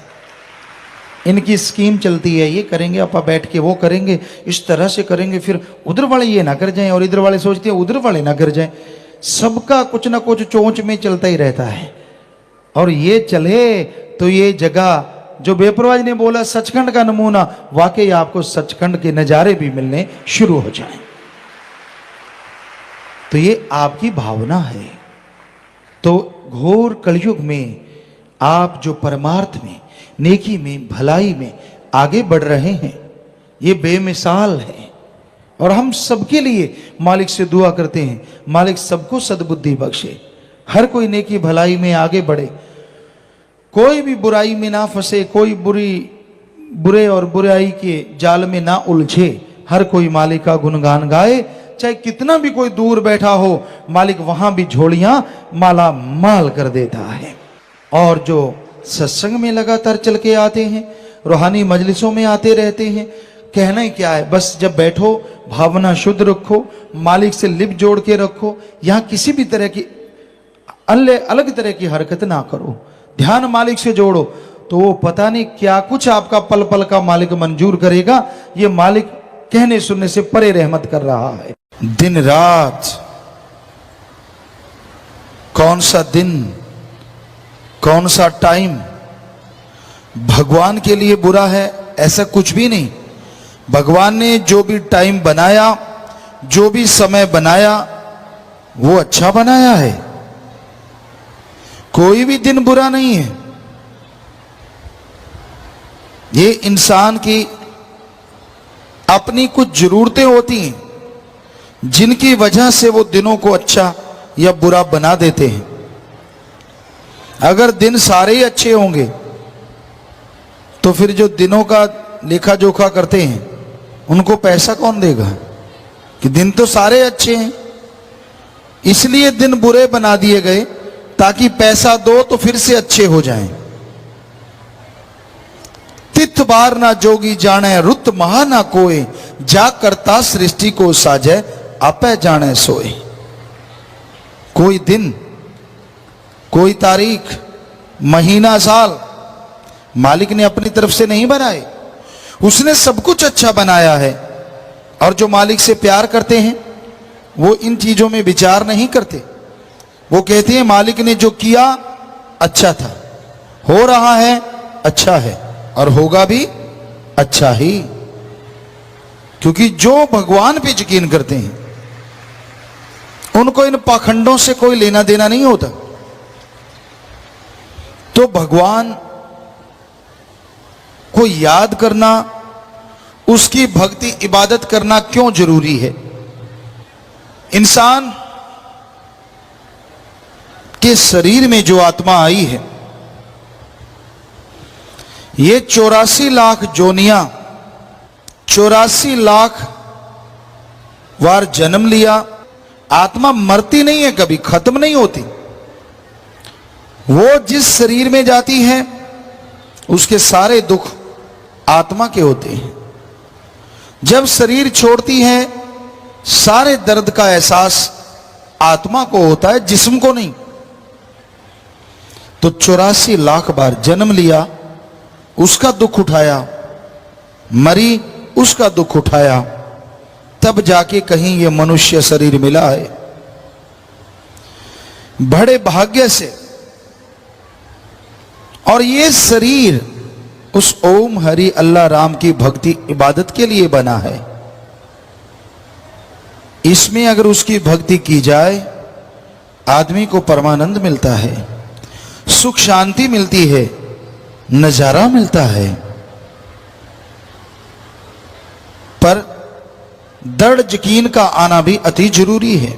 इनकी स्कीम चलती है, ये करेंगे अपा बैठ के, वो करेंगे इस तरह से करेंगे, फिर उधर वाले ये ना कर जाएं और इधर वाले सोचते हैं उधर वाले ना कर जाएं। सबका कुछ ना कुछ चोंच में चलता ही रहता है। और ये चले तो ये जगह जो बेपरवाह ने बोला सचखंड का नमूना, वाकई आपको सचखंड के नजारे भी मिलने शुरू हो जाएं। तो ये आपकी भावना है। तो घोर कलयुग में आप जो परमार्थ में, नेकी में, भलाई में आगे बढ़ रहे हैं, ये बेमिसाल है। और हम सबके लिए मालिक से दुआ करते हैं, मालिक सबको सद्बुद्धि बख्शे, हर कोई नेकी भलाई में आगे बढ़े, कोई भी बुराई में ना फंसे, कोई बुरे और बुराई के जाल में ना उलझे। हर कोई मालिक का गुणगान गाए, चाहे कितना भी कोई दूर बैठा हो, मालिक वहां भी झोलियां माला माल कर देता है। और जो सत्संग में लगातार चल के आते हैं, रूहानी मजलिसों में आते रहते हैं, कहना ही क्या है, बस जब बैठो भावना शुद्ध रखो, मालिक से लिप जोड़ के रखो, यहां किसी भी तरह की अलग तरह की हरकत ना करो, ध्यान मालिक से जोड़ो, तो वो पता नहीं क्या कुछ आपका पल पल का मालिक मंजूर करेगा। ये मालिक कहने सुनने से परे रहमत कर रहा है। दिन रात, कौन सा दिन, कौन सा टाइम भगवान के लिए बुरा है, ऐसा कुछ भी नहीं। भगवान ने जो भी टाइम बनाया, जो भी समय बनाया, वो अच्छा बनाया है। कोई भी दिन बुरा नहीं है। ये इंसान की अपनी कुछ जरूरतें होती हैं, जिनकी वजह से वो दिनों को अच्छा या बुरा बना देते हैं। अगर दिन सारे ही अच्छे होंगे तो फिर जो दिनों का लेखा जोखा करते हैं उनको पैसा कौन देगा, कि दिन तो सारे अच्छे हैं। इसलिए दिन बुरे बना दिए गए ताकि पैसा दो तो फिर से अच्छे हो जाएं। तिथ बार ना जोगी जाने, रुत महा ना कोय, जा करता सृष्टि को साजे, आपे जाने सोए। कोई दिन, कोई तारीख, महीना, साल मालिक ने अपनी तरफ से नहीं बनाए, उसने सब कुछ अच्छा बनाया है। और जो मालिक से प्यार करते हैं वो इन चीजों में विचार नहीं करते। वो कहते हैं मालिक ने जो किया अच्छा था, हो रहा है अच्छा है, और होगा भी अच्छा ही। क्योंकि जो भगवान पे यकीन करते हैं उनको इन पाखंडों से कोई लेना देना नहीं होता। तो भगवान को याद करना, उसकी भक्ति इबादत करना क्यों जरूरी है। इंसान के शरीर में जो आत्मा आई है, ये 84 लाख जोनियां, 84 लाख बार जन्म लिया। आत्मा मरती नहीं है, कभी खत्म नहीं होती। वो जिस शरीर में जाती है उसके सारे दुख आत्मा के होते हैं। जब शरीर छोड़ती है सारे दर्द का एहसास आत्मा को होता है, जिस्म को नहीं। तो 84 लाख बार जन्म लिया, उसका दुख उठाया, मरी, उसका दुख उठाया, तब जाके कहीं ये मनुष्य शरीर मिला है। बड़े भाग्य से। और ये शरीर उस ओम हरि अल्लाह राम की भक्ति इबादत के लिए बना है। इसमें अगर उसकी भक्ति की जाए, आदमी को परमानंद मिलता है, सुख शांति मिलती है, नजारा मिलता है। पर दृढ़ यकीन का आना भी अति जरूरी है।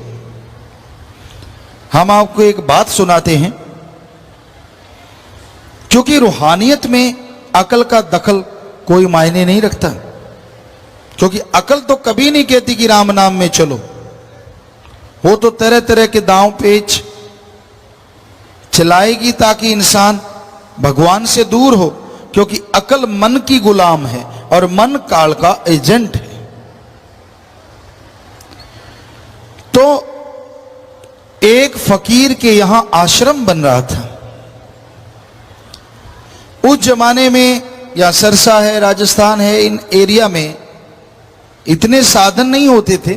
हम आपको एक बात सुनाते हैं, क्योंकि रूहानियत में अकल का दखल कोई मायने नहीं रखता, क्योंकि अकल तो कभी नहीं कहती कि राम नाम में चलो। वो तो तरह तरह के दांव पेच चलाएगी ताकि इंसान भगवान से दूर हो, क्योंकि अकल मन की गुलाम है और मन काल का एजेंट है। तो एक फकीर के यहां आश्रम बन रहा था। उस जमाने में, या सरसा है, राजस्थान है, इन एरिया में इतने साधन नहीं होते थे।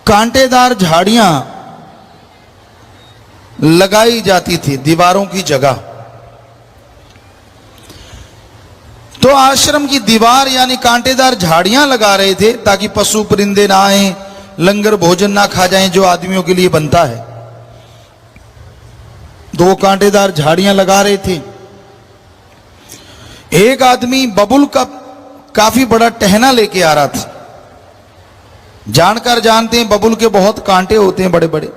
कांटेदार झाड़ियां लगाई जाती थी दीवारों की जगह। तो आश्रम की दीवार यानी कांटेदार झाड़ियां लगा रहे थे ताकि पशु परिंदे ना आए, लंगर भोजन ना खा जाएं जो आदमियों के लिए बनता है। दो कांटेदार झाड़ियां लगा रहे थे। एक आदमी बबुल का काफी बड़ा टहना लेके आ रहा था। जानकार जानते हैं बबुल के बहुत कांटे होते हैं बड़े बड़े।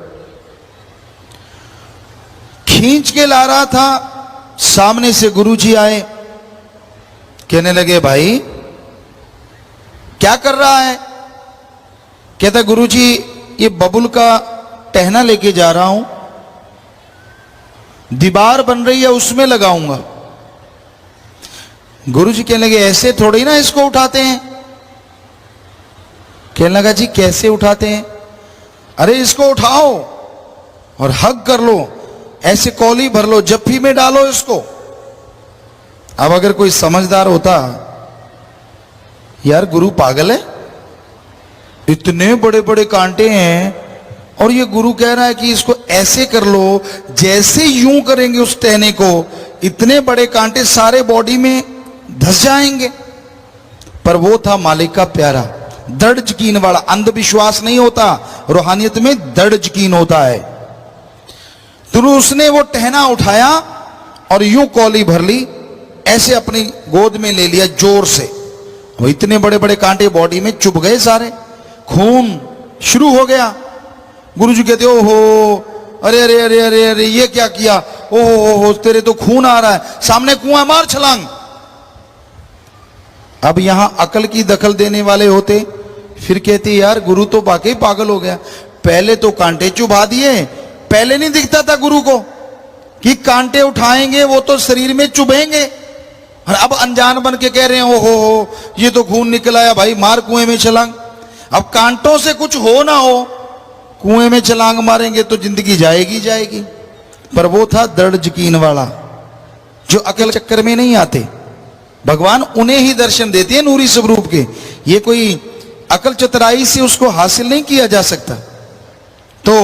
खींच के ला रहा था। सामने से गुरुजी आए, कहने लगे भाई क्या कर रहा है? कहता गुरुजी ये बबुल का टहना लेके जा रहा हूं, दीवार बन रही है उसमें लगाऊंगा। गुरुजी कहने लगे ऐसे थोड़ी ना इसको उठाते हैं। कहने लगा जी कैसे उठाते हैं? अरे इसको उठाओ और हग कर लो, ऐसे कौली भर लो, जफ्फी में डालो इसको। अब अगर कोई समझदार होता, यार गुरु पागल है, इतने बड़े बड़े कांटे हैं और ये गुरु कह रहा है कि इसको ऐसे कर लो, जैसे यूं करेंगे उस टहने को इतने बड़े कांटे सारे बॉडी में धस जाएंगे। पर वो था मालिक का प्यारा, दृढ़ यकीन वाला। अंधविश्वास नहीं होता, रूहानियत में दृढ़ यकीन होता है। तो उसने वो टहना उठाया और यूं कौली भर ली, ऐसे अपनी गोद में ले लिया जोर से। वो इतने बड़े बड़े कांटे बॉडी में चुभ गए सारे, खून शुरू हो गया। गुरुजी कहते ओहो, अरे अरे अरे अरे अरे ये क्या किया? ओहो तेरे तो खून आ रहा है, सामने कुआं, मार छलांग। अब यहां अकल की दखल देने वाले होते, फिर कहते यार गुरु तो वाकई पागल हो गया। पहले तो कांटे चुभा दिए, पहले नहीं दिखता था गुरु को कि कांटे उठाएंगे वो तो शरीर में चुभेंगे, और अब अनजान बन के कह रहे हैं ओहो ये तो खून निकल आया, भाई मार कुएं में छलांग। अब कांटों से कुछ हो ना हो, कुएं में छलांग मारेंगे तो जिंदगी जाएगी जाएगी। पर वो था दृढ़ यकीन वाला, जो अकल चक्कर में नहीं आते। भगवान उन्हें ही दर्शन देते हैं नूरी स्वरूप के, ये कोई अकल चतुराई से उसको हासिल नहीं किया जा सकता। तो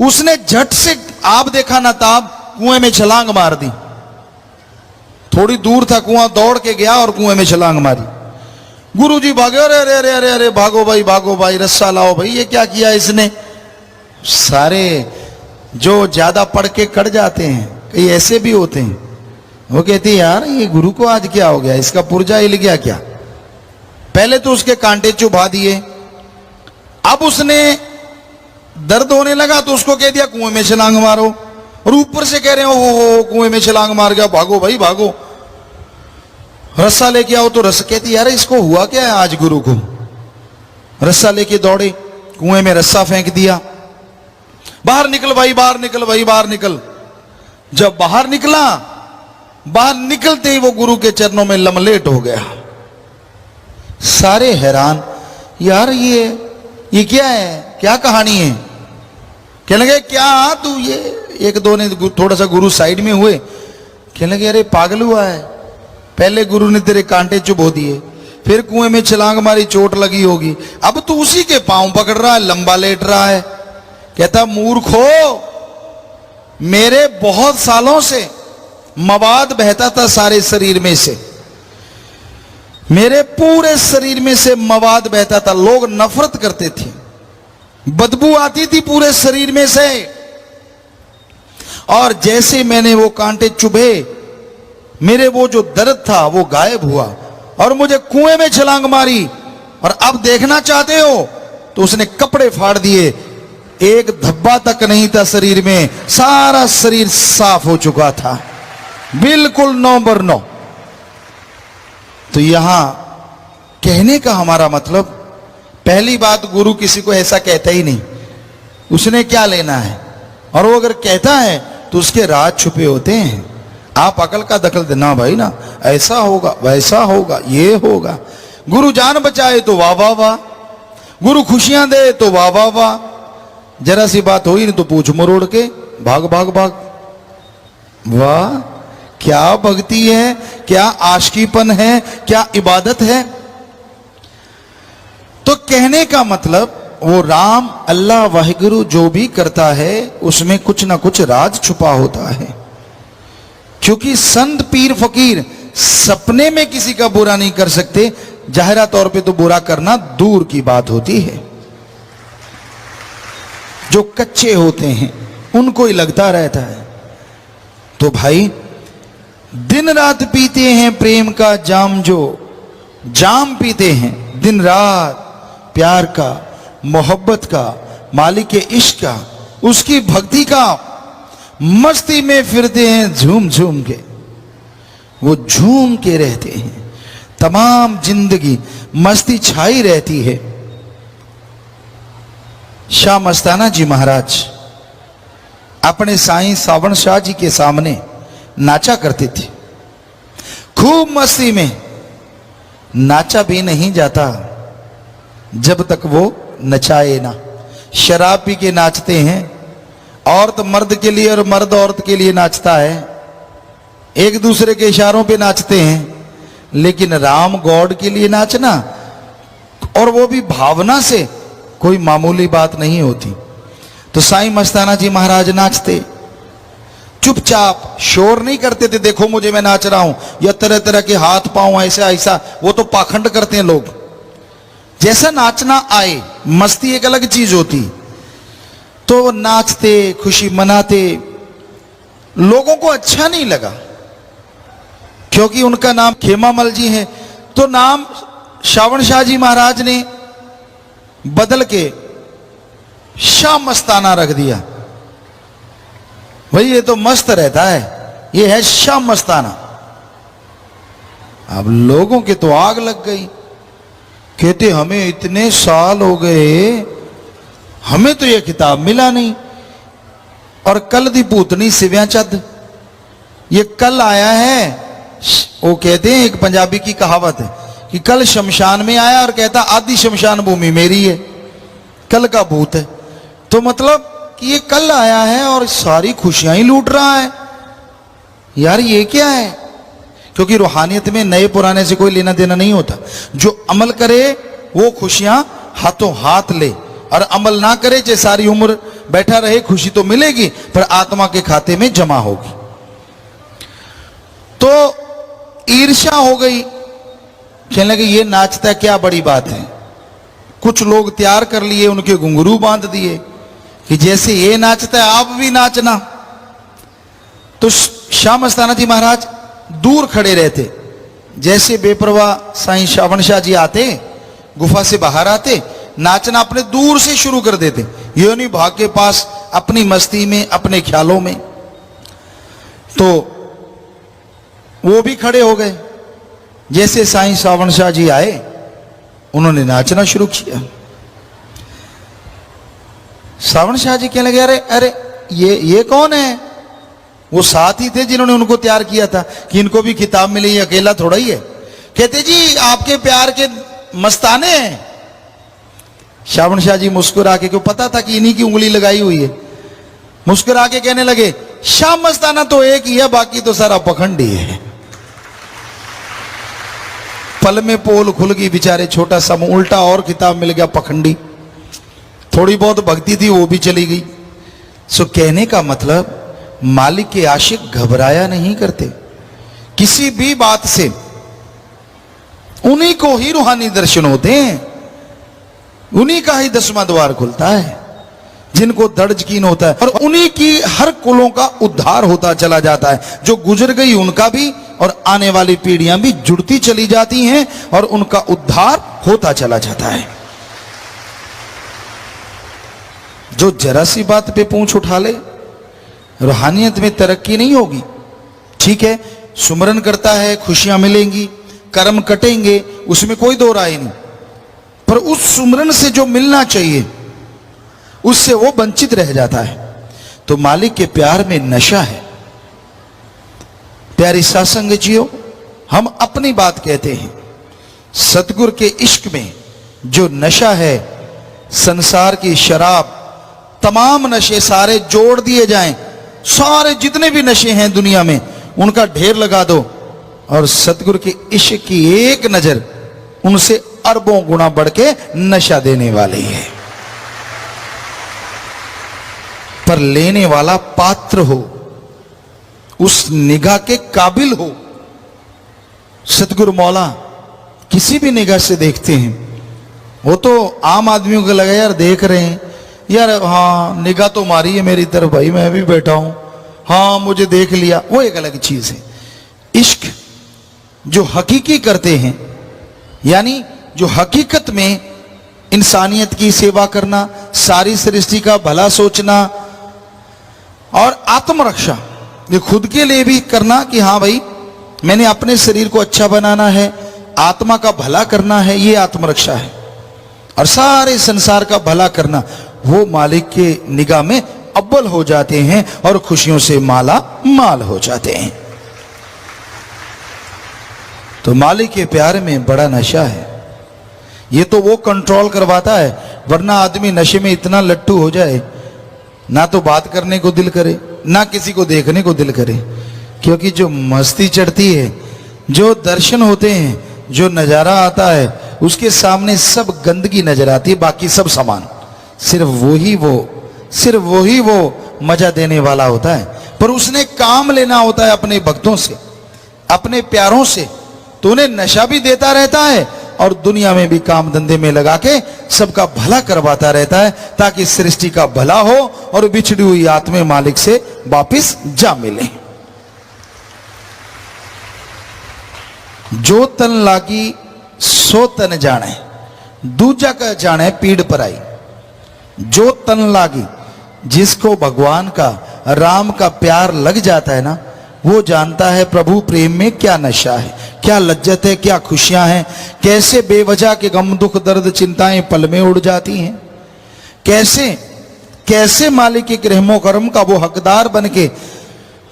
उसने झट से आप देखा ना ताब कुएं में छलांग मार दी। थोड़ी दूर था कुआं, दौड़ के गया और कुएं में छलांग मारी। गुरुजी भागे, अरे अरे अरे अरे अरे भागो भाई, रस्सा लाओ भाई, ये क्या किया इसने? सारे जो ज्यादा पढ़ के कट जाते हैं, कई ऐसे भी होते हैं, वो कहते हैं यार ये गुरु को आज क्या हो गया, इसका पुर्जा हिल गया क्या? पहले तो उसके कांटे चुभा दिए, अब उसने दर्द होने लगा तो उसको कह दिया कुएं में छलांग मारो, और ऊपर से कह रहे हो ओ कुएं में छलांग मार गया, भागो भाई भागो, रस्सा लेके आओ। तो रस्सा, कहती यार इसको हुआ क्या है आज गुरु को? रस्सा लेके दौड़े, कुएं में रस्सा फेंक दिया, बाहर निकल भाई, बाहर निकल भाई, बाहर निकल। जब बाहर निकला, बाहर निकलते ही वो गुरु के चरणों में लमलेट हो गया। सारे हैरान, यार ये क्या है, क्या कहानी है? कहने लगे क्या तू ये? एक दो ने थोड़ा सा गुरु साइड में हुए, कहने लगे अरे पागल हुआ है, पहले गुरु ने तेरे कांटे चुभो दिए, फिर कुएं में छलांग मारी, चोट लगी होगी, अब तू उसी के पांव पकड़ रहा है, लंबा लेट रहा है। कहता मूर्खो, मेरे बहुत सालों से मवाद बहता था सारे शरीर में से, मेरे पूरे शरीर में से मवाद बहता था, लोग नफरत करते थे, बदबू आती थी पूरे शरीर में से, और जैसे मैंने वो कांटे चुभे, मेरे वो जो दर्द था वो गायब हुआ, और मुझे कुएं में छलांग मारी, और अब देखना चाहते हो, तो उसने कपड़े फाड़ दिए, एक धब्बा तक नहीं था शरीर में, सारा शरीर साफ हो चुका था, बिल्कुल 9/9। तो यहां कहने का हमारा मतलब, पहली बात, गुरु किसी को ऐसा कहता ही नहीं, उसने क्या लेना है, और वो अगर कहता है तो उसके राज छुपे होते हैं। आप अकल का दखल देना भाई ना, ऐसा होगा वैसा होगा ये होगा। गुरु जान बचाए तो वाह वाह वाह, गुरु खुशियां दे तो वाह वाह वाह, जरा सी बात हुई नहीं तो पूछ मरोड़ के भाग भाग भाग। वाह, क्या भक्ति है, क्या आशिकीपन है, क्या इबादत है। तो कहने का मतलब, वो राम अल्लाह वाहिगुरु जो भी करता है उसमें कुछ ना कुछ राज छुपा होता है। क्योंकि संत पीर फकीर सपने में किसी का बुरा नहीं कर सकते, जाहिरा तौर पे तो बुरा करना दूर की बात होती है। जो कच्चे होते हैं उनको ही लगता रहता है। तो भाई, दिन रात पीते हैं प्रेम का जाम, जो जाम पीते हैं दिन रात, प्यार का, मोहब्बत का, मालिक के इश्क का, उसकी भक्ति का, मस्ती में फिरते हैं झूम झूम के। वो झूम के रहते हैं, तमाम जिंदगी मस्ती छाई रहती है। शाह मस्ताना जी महाराज अपने साईं सावण शाह जी के सामने नाचा करते थे, खूब मस्ती में। नाचा भी नहीं जाता जब तक वो नचाए ना। शराब पी के नाचते हैं, औरत मर्द के लिए और मर्द औरत के लिए नाचता है, एक दूसरे के इशारों पे नाचते हैं, लेकिन राम गॉड के लिए नाचना, और वो भी भावना से, कोई मामूली बात नहीं होती। तो साईं मस्ताना जी महाराज नाचते, चुपचाप, शोर नहीं करते थे, देखो मुझे मैं नाच रहा हूं, या तरह तरह के हाथ पांव ऐसा ऐसा, वो तो पाखंड करते हैं लोग। जैसा नाचना आए, मस्ती एक अलग चीज होती। तो वो नाचते, खुशी मनाते। लोगों को अच्छा नहीं लगा, क्योंकि उनका नाम खेमामल जी है, तो नाम सावण शाह जी महाराज ने बदल के शाह मस्ताना रख दिया। भाई ये तो मस्त रहता है, ये है शाह मस्ताना। अब लोगों के तो आग लग गई, कहते हमें इतने साल हो गए, हमें तो ये किताब मिला नहीं। और कल दी भूतनी सिव्या चद, ये कल आया है। वो कहते हैं, एक पंजाबी की कहावत है कि कल शमशान में आया और कहता आधी शमशान भूमि मेरी है, कल का भूत है। तो मतलब कि ये कल आया है और सारी खुशियां ही लूट रहा है। यार ये क्या है? क्योंकि रूहानियत में नए पुराने से कोई लेना देना नहीं होता। जो अमल करे वो खुशियां हाथों हाथ ले, और अमल ना करे चाहे सारी उम्र बैठा रहे, खुशी तो मिलेगी पर आत्मा के खाते में जमा होगी। तो ईर्ष्या हो गई, कहने लगे ये नाचता क्या बड़ी बात है। कुछ लोग तैयार कर लिए, उनके घुंघरू बांध दिए कि जैसे ये नाचता है आप भी नाचना। तो शाह मस्ताना जी महाराज दूर खड़े रहते, जैसे बेपरवाह साईं सावण शाह जी आते, गुफा से बाहर आते, नाचना अपने दूर से शुरू कर देते, ये नहीं भाग के पास अपनी मस्ती में, अपने ख्यालों में। तो वो भी खड़े हो गए, जैसे साईं सावण शाह जी आए उन्होंने नाचना शुरू किया। सावण शाह जी कहने लगे अरे अरे ये कौन है? वो साथ ही थे जिन्होंने उनको तैयार किया था कि इनको भी किताब मिली, ये अकेला थोड़ा ही है। कहते जी आपके प्यार के मस्ताने हैं। सावण शाह जी मुस्कुरा के, क्यों पता था कि इन्हीं की उंगली लगाई हुई है, मुस्कुरा के कहने लगे शाह मस्ताना तो एक ही है, बाकी तो सारा पखंडी है। पल में पोल खुल गई, बेचारे छोटा सा मुंह, उल्टा और किताब मिल गया पखंडी। थोड़ी बहुत भक्ति थी वो भी चली गई। सो कहने का मतलब, मालिक के आशिक घबराया नहीं करते किसी भी बात से, उन्हीं को ही रूहानी दर्शन होते हैं, उन्हीं का ही 10वां द्वार खुलता है, जिनको दर्द यकीन होता है, और उन्हीं की हर कुलों का उद्धार होता चला जाता है। जो गुजर गई उनका भी और आने वाली पीढ़ियां भी जुड़ती चली जाती हैं और उनका उद्धार होता चला जाता है। जो जरा सी बात पे पूंछ उठा ले, रूहानियत में तरक्की नहीं होगी। ठीक है, सुमरन करता है, खुशियां मिलेंगी, कर्म कटेंगे, उसमें कोई दो राय नहीं, पर उस सुमरन से जो मिलना चाहिए उससे वो वंचित रह जाता है। तो मालिक के प्यार में नशा है। प्यारी सत्संग जियो, हम अपनी बात कहते हैं, सतगुरु के इश्क में जो नशा है, संसार की शराब, तमाम नशे सारे जोड़ दिए जाएं, सारे जितने भी नशे हैं दुनिया में उनका ढेर लगा दो, और सतगुरु के इश्क की एक नजर उनसे अरबों गुना बढ़ के नशा देने वाली है। पर लेने वाला पात्र हो, उस निगाह के काबिल हो। सतगुरु मौला किसी भी निगाह से देखते हैं, वो तो आम आदमियों को लगा यार देख रहे हैं, यार हाँ निगाह तो मारी है मेरी तरफ, भाई मैं भी बैठा हूं, हाँ मुझे देख लिया, वो एक अलग चीज है। इश्क जो हकीकी करते हैं, यानी जो हकीकत में इंसानियत की सेवा करना, सारी सृष्टि का भला सोचना और आत्मरक्षा, ये खुद के लिए भी करना कि हाँ भाई मैंने अपने शरीर को अच्छा बनाना है, आत्मा का भला करना है, ये आत्मरक्षा है, और सारे संसार का भला करना, वो मालिक के निगाह में अव्वल हो जाते हैं और खुशियों से माला माल हो जाते हैं। तो मालिक के प्यार में बड़ा नशा है। ये तो वो कंट्रोल करवाता है, वरना आदमी नशे में इतना लट्टू हो जाए, ना तो बात करने को दिल करे, ना किसी को देखने को दिल करे, क्योंकि जो मस्ती चढ़ती है, जो दर्शन होते हैं, जो नजारा आता है, उसके सामने सब गंदगी नजर आती है, बाकी सब समान, सिर्फ वही वो मजा देने वाला होता है। पर उसने काम लेना होता है अपने भक्तों से, अपने प्यारों से, तो उन्हें नशा भी देता रहता है और दुनिया में भी काम धंधे में लगा के सबका भला करवाता रहता है, ताकि सृष्टि का भला हो और बिछड़ी हुई आत्मा मालिक से वापिस जा मिले। जो तन लागी सो तन जाने, दूजा का जाने पीड़ पर आई। जो तन लागी, जिसको भगवान का, राम का प्यार लग जाता है ना, वो जानता है प्रभु प्रेम में क्या नशा है, क्या लज्जत है, क्या खुशियां हैं, कैसे बेवजह के गम दुख दर्द चिंताएं पल में उड़ जाती हैं, कैसे कैसे मालिक के रहमो करम का वो हकदार बन के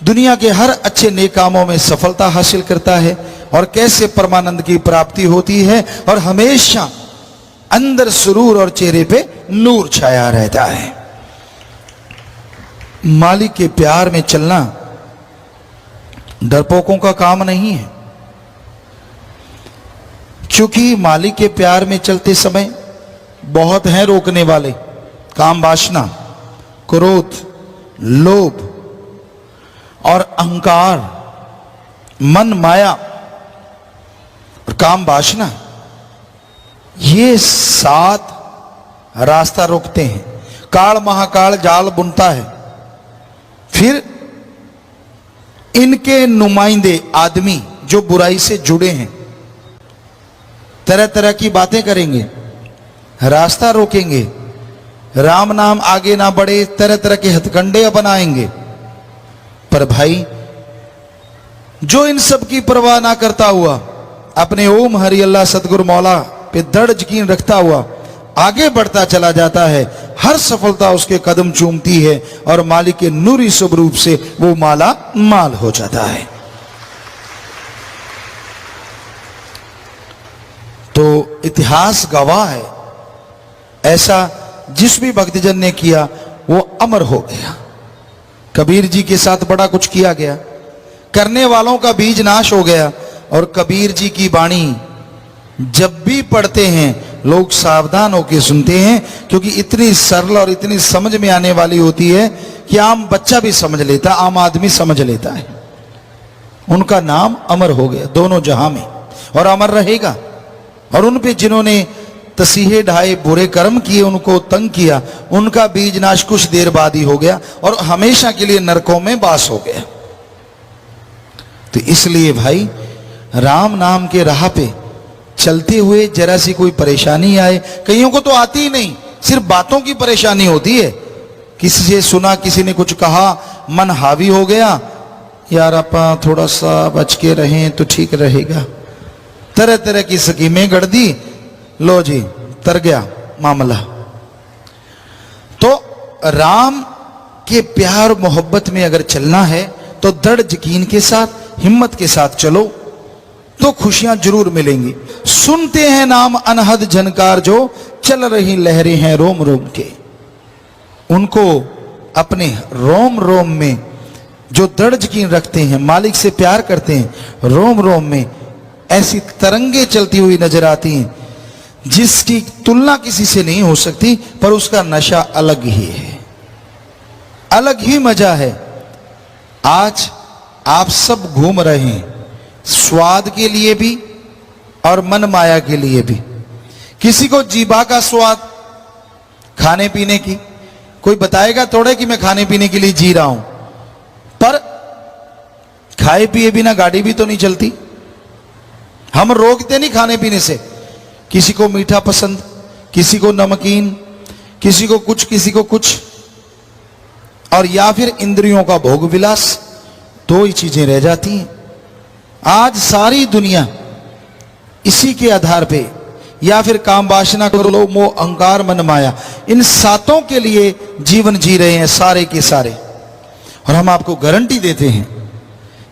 दुनिया के हर अच्छे नेक कामों में सफलता हासिल करता है, और कैसे परमानंद की प्राप्ति होती है और हमेशा अंदर सुरूर और चेहरे पे नूर छाया रहता है। मालिक के प्यार में चलना डरपोकों का काम नहीं है, क्योंकि मालिक के प्यार में चलते समय बहुत हैं रोकने वाले, काम वासना, क्रोध, लोभ और अहंकार, मन माया और काम वासना, ये 7 रास्ता रोकते हैं। काल महाकाल जाल बुनता है, फिर इनके नुमाइंदे आदमी जो बुराई से जुड़े हैं तरह तरह की बातें करेंगे, रास्ता रोकेंगे, राम नाम आगे ना बढ़े, तरह तरह के हथकंडे अपनाएंगे। पर भाई जो इन सब की परवाह ना करता हुआ अपने ओम हरि अल्लाह सतगुरु मौला पे दृढ़ यकीन रखता हुआ आगे बढ़ता चला जाता है, हर सफलता उसके कदम चूमती है और मालिक के नूरी स्वरूप से वो माला माल हो जाता है। तो इतिहास गवाह है, ऐसा जिस भी भक्तजन ने किया वो अमर हो गया। कबीर जी के साथ बड़ा कुछ किया गया, करने वालों का बीज नाश हो गया, और कबीर जी की वाणी जब भी पढ़ते हैं लोग सावधान होकर सुनते हैं, क्योंकि इतनी सरल और इतनी समझ में आने वाली होती है कि आम बच्चा भी समझ लेता, आम आदमी समझ लेता है। उनका नाम अमर हो गया दोनों जहां में, और अमर रहेगा। और उन पे जिन्होंने तसीहे ढाए, बुरे कर्म किए, उनको तंग किया, उनका बीज नाश कुछ देर बाद ही हो गया और हमेशा के लिए नरकों में वास हो गया। तो इसलिए भाई राम नाम के राह पे चलते हुए जरा सी कोई परेशानी आए, कईयों को तो आती ही नहीं, सिर्फ बातों की परेशानी होती है। किसी से सुना, किसी ने कुछ कहा, मन हावी हो गया, यार अपा थोड़ा सा बच के रहें तो ठीक रहेगा, तरह तरह की स्कीमें गढ़ दी, लो जी तर गया मामला। तो राम के प्यार मोहब्बत में अगर चलना है तो दृढ़ यकीन के साथ, हिम्मत के साथ चलो तो खुशियां जरूर मिलेंगी। सुनते हैं नाम अनहद झनकार, जो चल रही लहरें हैं रोम रोम के। उनको अपने रोम रोम में जो दृढ़ यकीन रखते हैं, मालिक से प्यार करते हैं, रोम रोम में ऐसी तरंगे चलती हुई नजर आती हैं जिसकी तुलना किसी से नहीं हो सकती, पर उसका नशा अलग ही है, अलग ही मजा है। आज आप सब घूम रहे हैं स्वाद के लिए भी और मन माया के लिए भी। किसी को जीभा का स्वाद खाने पीने की, कोई बताएगा थोड़े कि मैं खाने पीने के लिए जी रहा हूं, पर खाए पिए बिना गाड़ी भी तो नहीं चलती। हम रोकते नहीं खाने पीने से, किसी को मीठा पसंद, किसी को नमकीन, किसी को कुछ, किसी को कुछ, और या फिर इंद्रियों का भोग विलास, दो ही चीजें रह जाती हैं। आज सारी दुनिया इसी के आधार पे, या फिर काम वासना को, लोभ मोह अहंकार मन माया, इन सातों के लिए जीवन जी रहे हैं सारे के सारे। और हम आपको गारंटी देते हैं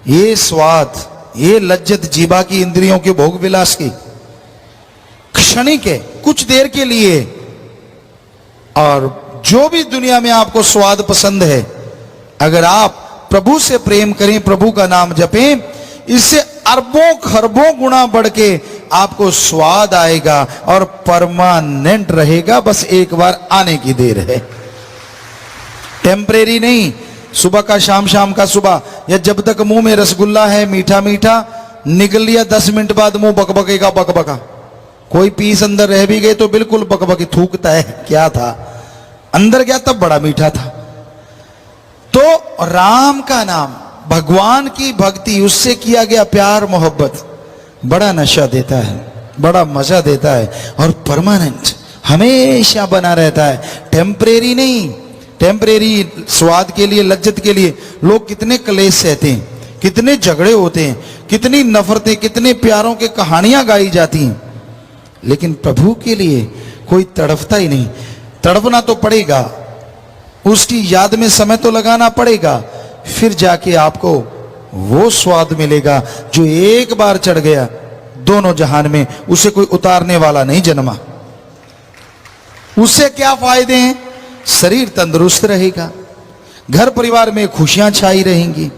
ये स्वाद, ये लज्जत जीवा की, इंद्रियों के भोग विलास की क्षणिक है, कुछ देर के लिए। और जो भी दुनिया में आपको स्वाद पसंद है, अगर आप प्रभु से प्रेम करें, प्रभु का नाम जपें, इससे अरबों खरबों गुना बढ़ के आपको स्वाद आएगा और परमानेंट रहेगा। बस एक बार आने की देर है, टेम्परेरी नहीं, सुबह का शाम, शाम का सुबह, या जब तक मुंह में रसगुल्ला है मीठा मीठा, निकल लिया 10 मिनट बाद मुंह बकबकेगा बकबका। कोई पीस अंदर रह भी गए तो बिल्कुल बकबकी, थूकता है, क्या था अंदर गया तब बड़ा मीठा था। तो राम का नाम, भगवान की भक्ति, उससे किया गया प्यार मोहब्बत बड़ा नशा देता है, बड़ा मजा देता है, और परमानेंट हमेशा बना रहता है, टेम्परेरी नहीं। टेम्परेरी स्वाद के लिए, लज्जत के लिए लोग कितने क्लेश सहते हैं, कितने झगड़े होते हैं, कितनी नफरतें, कितने प्यारों की कहानियां गाई जाती हैं, लेकिन प्रभु के लिए कोई तड़पता ही नहीं। तड़पना तो पड़ेगा, उसकी याद में समय तो लगाना पड़ेगा, फिर जाके आपको वो स्वाद मिलेगा जो एक बार चढ़ गया, दोनों जहान में उसे कोई उतारने वाला नहीं जन्मा। उससे क्या फायदे हैं? शरीर तंदुरुस्त रहेगा, घर परिवार में खुशियां छाई रहेंगी,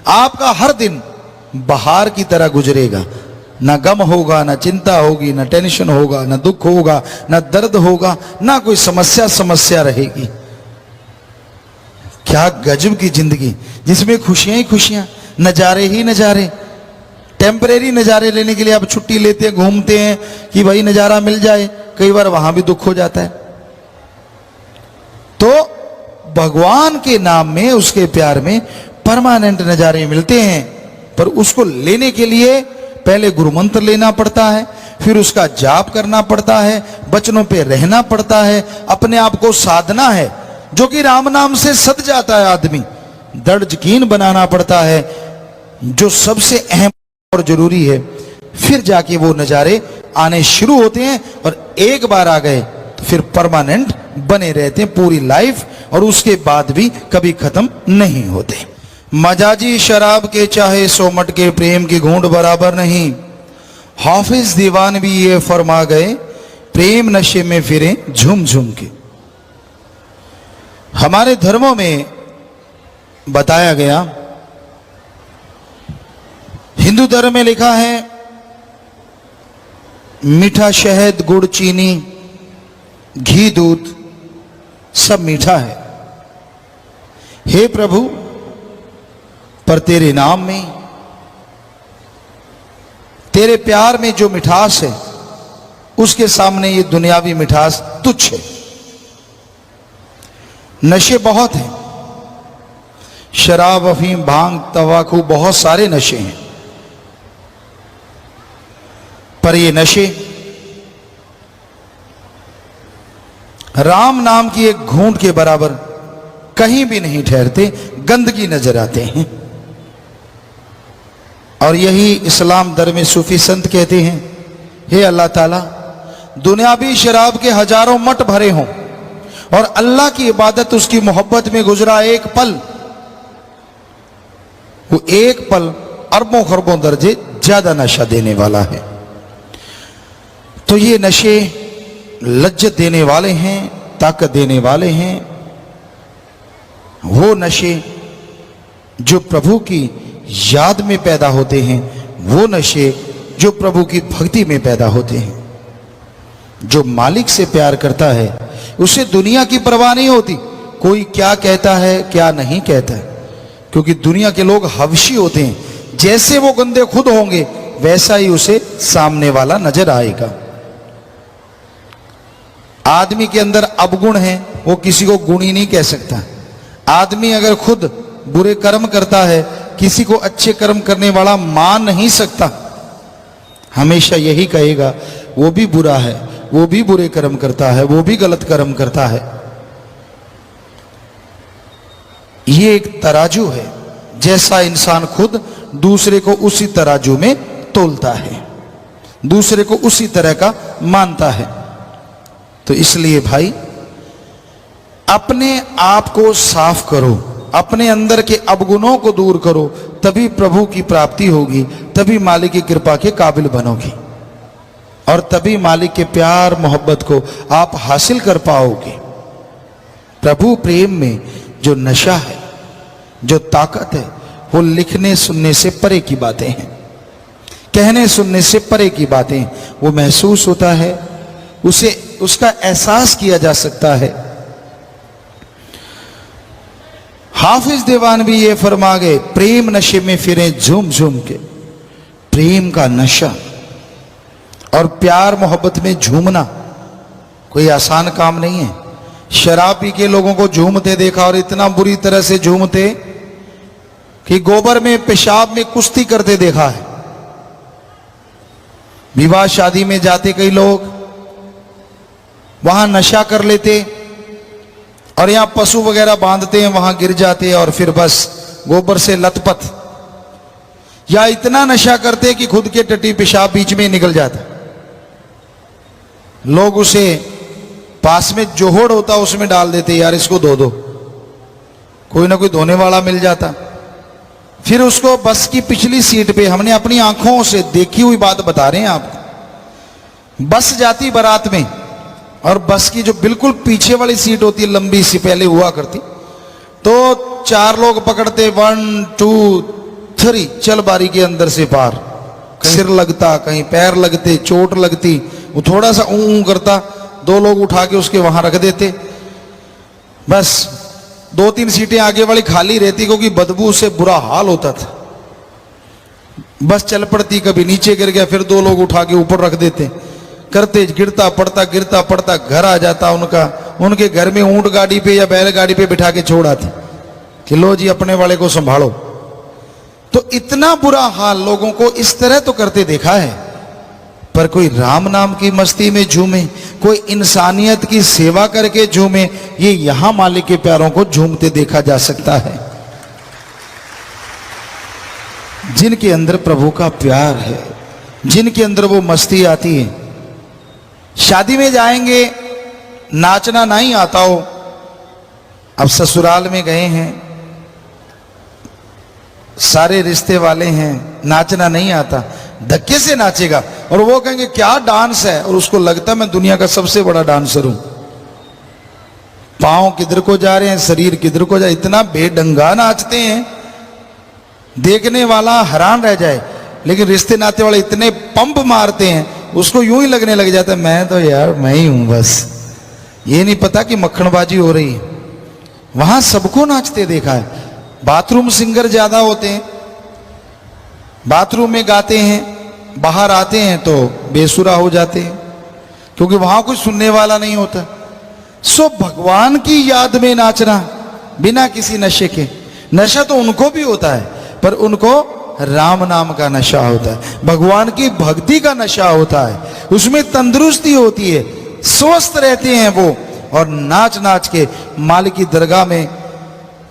आपका हर दिन बहार की तरह गुजरेगा, ना गम होगा, ना चिंता होगी, ना टेंशन होगा, ना दुख होगा, ना दर्द होगा, ना कोई समस्या रहेगी। क्या गजब की जिंदगी, जिसमें खुशियां ही खुशियां, नजारे ही नजारे। टेम्परेरी नजारे लेने के लिए आप छुट्टी लेते हैं, घूमते हैं कि भाई नजारा मिल जाए, कई बार वहां भी दुख हो जाता है। तो भगवान के नाम में, उसके प्यार में परमानेंट नजारे मिलते हैं, पर उसको लेने के लिए पहले गुरु मंत्र लेना पड़ता है, फिर उसका जाप करना पड़ता है, वचनों पे रहना पड़ता है, अपने आप को साधना है, जो कि राम नाम से सद जाता है आदमी। दृढ़ यकीन बनाना पड़ता है, जो सबसे अहम और जरूरी है, फिर जाके वो नजारे आने शुरू होते हैं, और एक बार आ गए तो फिर परमानेंट बने रहते हैं पूरी लाइफ, और उसके बाद भी कभी खत्म नहीं होते। मजाजी शराब के चाहे 100 मटके, प्रेम की घूंट बराबर नहीं। हाफिज दीवान भी ये फरमा गए, प्रेम नशे में फिरे झूम झूम के। हमारे धर्मों में बताया गया, हिंदू धर्म में लिखा है, मीठा शहद, गुड़, चीनी, घी, दूध सब मीठा है। हे प्रभु, पर तेरे नाम में, तेरे प्यार में जो मिठास है, उसके सामने ये दुनियावी मिठास तुच्छ है। नशे बहुत हैं, शराब, अफीम, भांग, तंबाकू, बहुत सारे नशे हैं, पर ये नशे राम नाम की एक घूंट के बराबर कहीं भी नहीं ठहरते, गंदगी नजर आते हैं। और यही इस्लाम दर में सूफी संत कहते हैं, हे अल्लाह ताला, दुनियावी शराब के हजारों मट भरे हों और अल्लाह की इबादत, उसकी मोहब्बत में गुजरा एक पल, वो एक पल अरबों खरबों दर्जे ज्यादा नशा देने वाला है। तो ये नशे लज्जत देने वाले हैं, ताकत देने वाले हैं। वो नशे जो प्रभु की याद में पैदा होते हैं, वो नशे जो प्रभु की भक्ति में पैदा होते हैं। जो मालिक से प्यार करता है उसे दुनिया की परवाह नहीं होती, कोई क्या कहता है क्या नहीं कहता है, क्योंकि दुनिया के लोग हवशी होते हैं। जैसे वो गंदे खुद होंगे वैसा ही उसे सामने वाला नजर आएगा। आदमी के अंदर अवगुण है, वो किसी को गुणी नहीं कह सकता। आदमी अगर खुद बुरे कर्म करता है, किसी को अच्छे कर्म करने वाला मान नहीं सकता, हमेशा यही कहेगा वो भी बुरा है, वो भी बुरे कर्म करता है, वो भी गलत कर्म करता है। ये एक तराजू है, जैसा इंसान खुद दूसरे को उसी तराजू में तोलता है, दूसरे को उसी तरह का मानता है। तो इसलिए भाई अपने आप को साफ करो, अपने अंदर के अवगुणों को दूर करो, तभी प्रभु की प्राप्ति होगी, तभी मालिक की कृपा के काबिल बनोगी और तभी मालिक के प्यार मोहब्बत को आप हासिल कर पाओगे। प्रभु प्रेम में जो नशा है, जो ताकत है, वो लिखने सुनने से परे की बातें हैं, कहने सुनने से परे की बातें। वो महसूस होता है, उसे उसका एहसास किया जा सकता है। हाफिज दीवान भी ये फरमा गए, प्रेम नशे में फिरे झूम झूम के। प्रेम का नशा और प्यार मोहब्बत में झूमना कोई आसान काम नहीं है। शराब पी के लोगों को झूमते देखा और इतना बुरी तरह से झूमते कि गोबर में पेशाब में कुश्ती करते देखा है। विवाह शादी में जाते कई लोग वहां नशा कर लेते और यहां पशु वगैरह बांधते हैं, वहां गिर जाते और फिर बस गोबर से लथपथ, या इतना नशा करते कि खुद के टट्टी पेशाब बीच में निकल जाता। लोग उसे पास में जोहड़ होता उसमें डाल देते, यार इसको धो दो, कोई ना कोई धोने वाला मिल जाता। फिर उसको बस की पिछली सीट पे, हमने अपनी आंखों से देखी हुई बात बता रहे हैं आपको, बस जाती बारात में और बस की जो बिल्कुल पीछे वाली सीट होती है, लंबी सी पहले हुआ करती, तो चार लोग पकड़ते, 1 2 3 चल बारी के अंदर से पार। सिर लगता, कहीं पैर लगते, चोट लगती, वो थोड़ा सा ऊं करता, 2 लोग उठा के उसके वहां रख देते, बस 2-3 सीटें आगे वाली खाली रहती, क्योंकि बदबू से बुरा हाल होता था। बस चल पड़ती, कभी नीचे गिर गया, फिर 2 लोग उठा के ऊपर रख देते, करते गिरता पड़ता घर आ जाता उनका। उनके घर में ऊंट गाड़ी पे या बैलगाड़ी पे बिठा के छोड़ आते कि लो जी अपने वाले को संभालो। तो इतना बुरा हाल लोगों को इस तरह तो करते देखा है, पर कोई राम नाम की मस्ती में झूमे, कोई इंसानियत की सेवा करके झूमे, ये यहां मालिक के प्यारों को झूमते देखा जा सकता है। जिनके अंदर प्रभु का प्यार है, जिनके अंदर वो मस्ती आती है। शादी में जाएंगे, नाचना नहीं आता हो, अब ससुराल में गए हैं, सारे रिश्ते वाले हैं, नाचना नहीं आता, धक्के से नाचेगा और वो कहेंगे क्या डांस है, और उसको लगता है मैं दुनिया का सबसे बड़ा डांसर हूं। पांव किधर को जा रहे हैं, शरीर किधर को जा, इतना बेढंगा नाचते हैं देखने वाला हैरान रह जाए। लेकिन रिश्ते नाते वाले इतने पंप मारते हैं, उसको यूं ही लगने लग जाता है मैं तो यार मैं ही हूं बस। ये नहीं पता कि मक्खनबाजी हो रही है। वहां सबको नाचते देखा है। बाथरूम सिंगर ज्यादा होते हैं, बाथरूम में गाते हैं, बाहर आते हैं तो बेसुरा हो जाते हैं, क्योंकि वहां कुछ सुनने वाला नहीं होता। सो भगवान की याद में नाचना बिना किसी नशे के, नशा तो उनको भी होता है पर उनको राम नाम का नशा होता है, भगवान की भक्ति का नशा होता है, उसमें तंदुरुस्ती होती है, स्वस्थ रहते हैं वो, और नाच नाच के मालिक की दरगाह में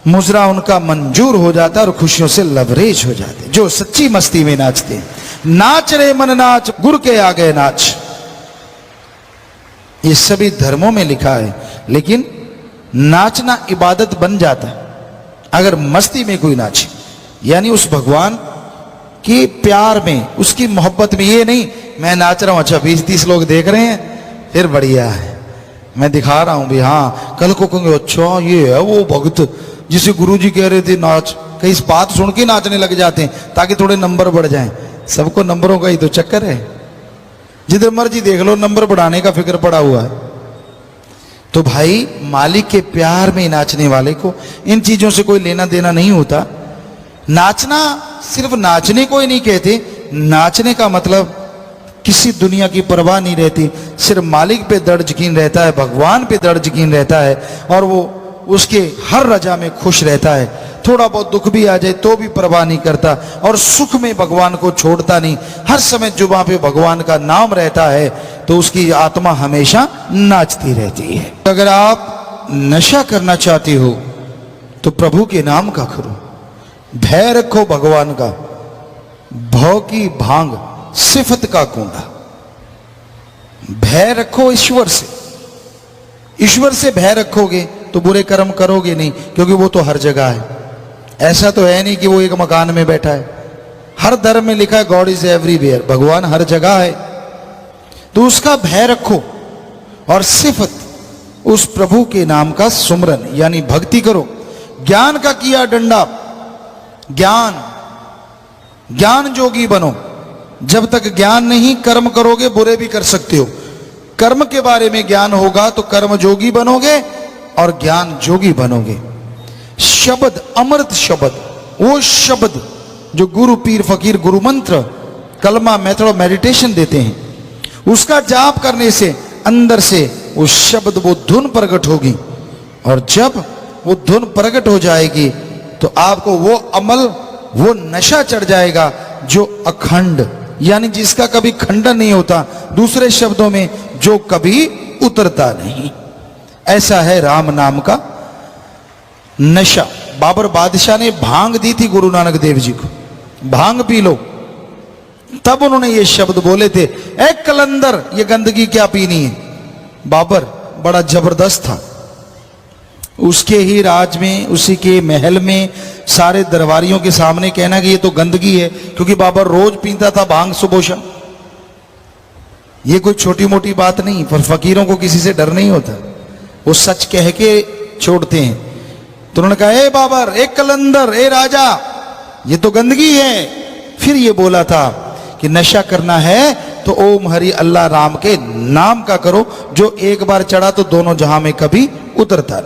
मुजरा उनका मंजूर हो जाता है और खुशियों से लबरेज हो जाते हैं। जो सच्ची मस्ती में नाचते हैं, नाच रे मन नाच गुरु के आगे नाच, ये सभी धर्मों में लिखा है। लेकिन नाचना इबादत बन जाता है अगर मस्ती में कोई नाचे, यानी उस भगवान के प्यार में, उसकी मोहब्बत में। ये नहीं मैं नाच रहा हूं, अच्छा 20-30 लोग देख रहे हैं फिर बढ़िया है, मैं दिखा रहा हूं भी, हाँ कल को कहेंगे अच्छा ये है वो भक्त जिसे गुरुजी कह रहे थे नाच, कई इस बात सुन के नाचने लग जाते हैं ताकि थोड़े नंबर बढ़ जाएं। सबको नंबरों का ही तो चक्कर है, जिधर मर्जी देख लो नंबर बढ़ाने का फिक्र पड़ा हुआ है। तो भाई मालिक के प्यार में नाचने वाले को इन चीजों से कोई लेना देना नहीं होता। नाचना सिर्फ नाचने को ही नहीं कहते, नाचने का मतलब किसी दुनिया की परवाह नहीं रहती, सिर्फ मालिक पे दर्द यकीन रहता है, भगवान पे दर्द यकीन रहता है, और वो उसके हर रजा में खुश रहता है। थोड़ा बहुत दुख भी आ जाए तो भी परवाह नहीं करता, और सुख में भगवान को छोड़ता नहीं, हर समय जुबान पे भगवान का नाम रहता है, तो उसकी आत्मा हमेशा नाचती रहती है। अगर आप नशा करना चाहते हो तो प्रभु के नाम का करो, भय रखो भगवान का, भौ की भांग सिफत का कूंडा, भय रखो ईश्वर से। ईश्वर से भय रखोगे तो बुरे कर्म करोगे नहीं, क्योंकि वो तो हर जगह है। ऐसा तो है नहीं कि वो एक मकान में बैठा है, हर धर्म में लिखा है गॉड इज एवरीवेयर, भगवान हर जगह है। तो उसका भय रखो, और सिफत उस प्रभु के नाम का सुमरन यानी भक्ति करो। ज्ञान का किया डंडा, ज्ञान जोगी बनो। जब तक ज्ञान नहीं, कर्म करोगे बुरे भी कर सकते हो। कर्म के बारे में ज्ञान होगा तो कर्म जोगी बनोगे और ज्ञान जोगी बनोगे। शब्द, अमृत शब्द, वो शब्द जो गुरु पीर फकीर गुरु मंत्र, कलमा, मेथड, मेडिटेशन देते हैं, उसका जाप करने से अंदर से वो शब्द, वो धुन प्रकट होगी, और जब वो धुन प्रकट हो जाएगी तो आपको वो अमल, वो नशा चढ़ जाएगा जो अखंड, यानी जिसका कभी खंडन नहीं होता, दूसरे शब्दों में जो कभी उतरता नहीं। ऐसा है राम नाम का नशा। बाबर बादशाह ने भांग दी थी गुरु नानक देव जी को, भांग पी लो, तब उन्होंने ये शब्द बोले थे, ए कलंदर ये गंदगी क्या पीनी है। बाबर बड़ा जबरदस्त था, उसके ही राज में, उसी के महल में सारे दरबारियों के सामने कहना कि ये तो गंदगी है, क्योंकि बाबर रोज पीता था भांग सुबह शाम। ये कोई छोटी मोटी बात नहीं, पर फकीरों को किसी से डर नहीं होता, वो सच कह के छोड़ते हैं। तो उन्होंने कहा, ए बाबर, ए कलंदर, ए राजा, ये तो गंदगी है। फिर ये बोला था कि नशा करना है तो ओम हरि अल्लाह राम के नाम का करो, जो एक बार चढ़ा तो दोनों जहां में कभी उतरता नहीं।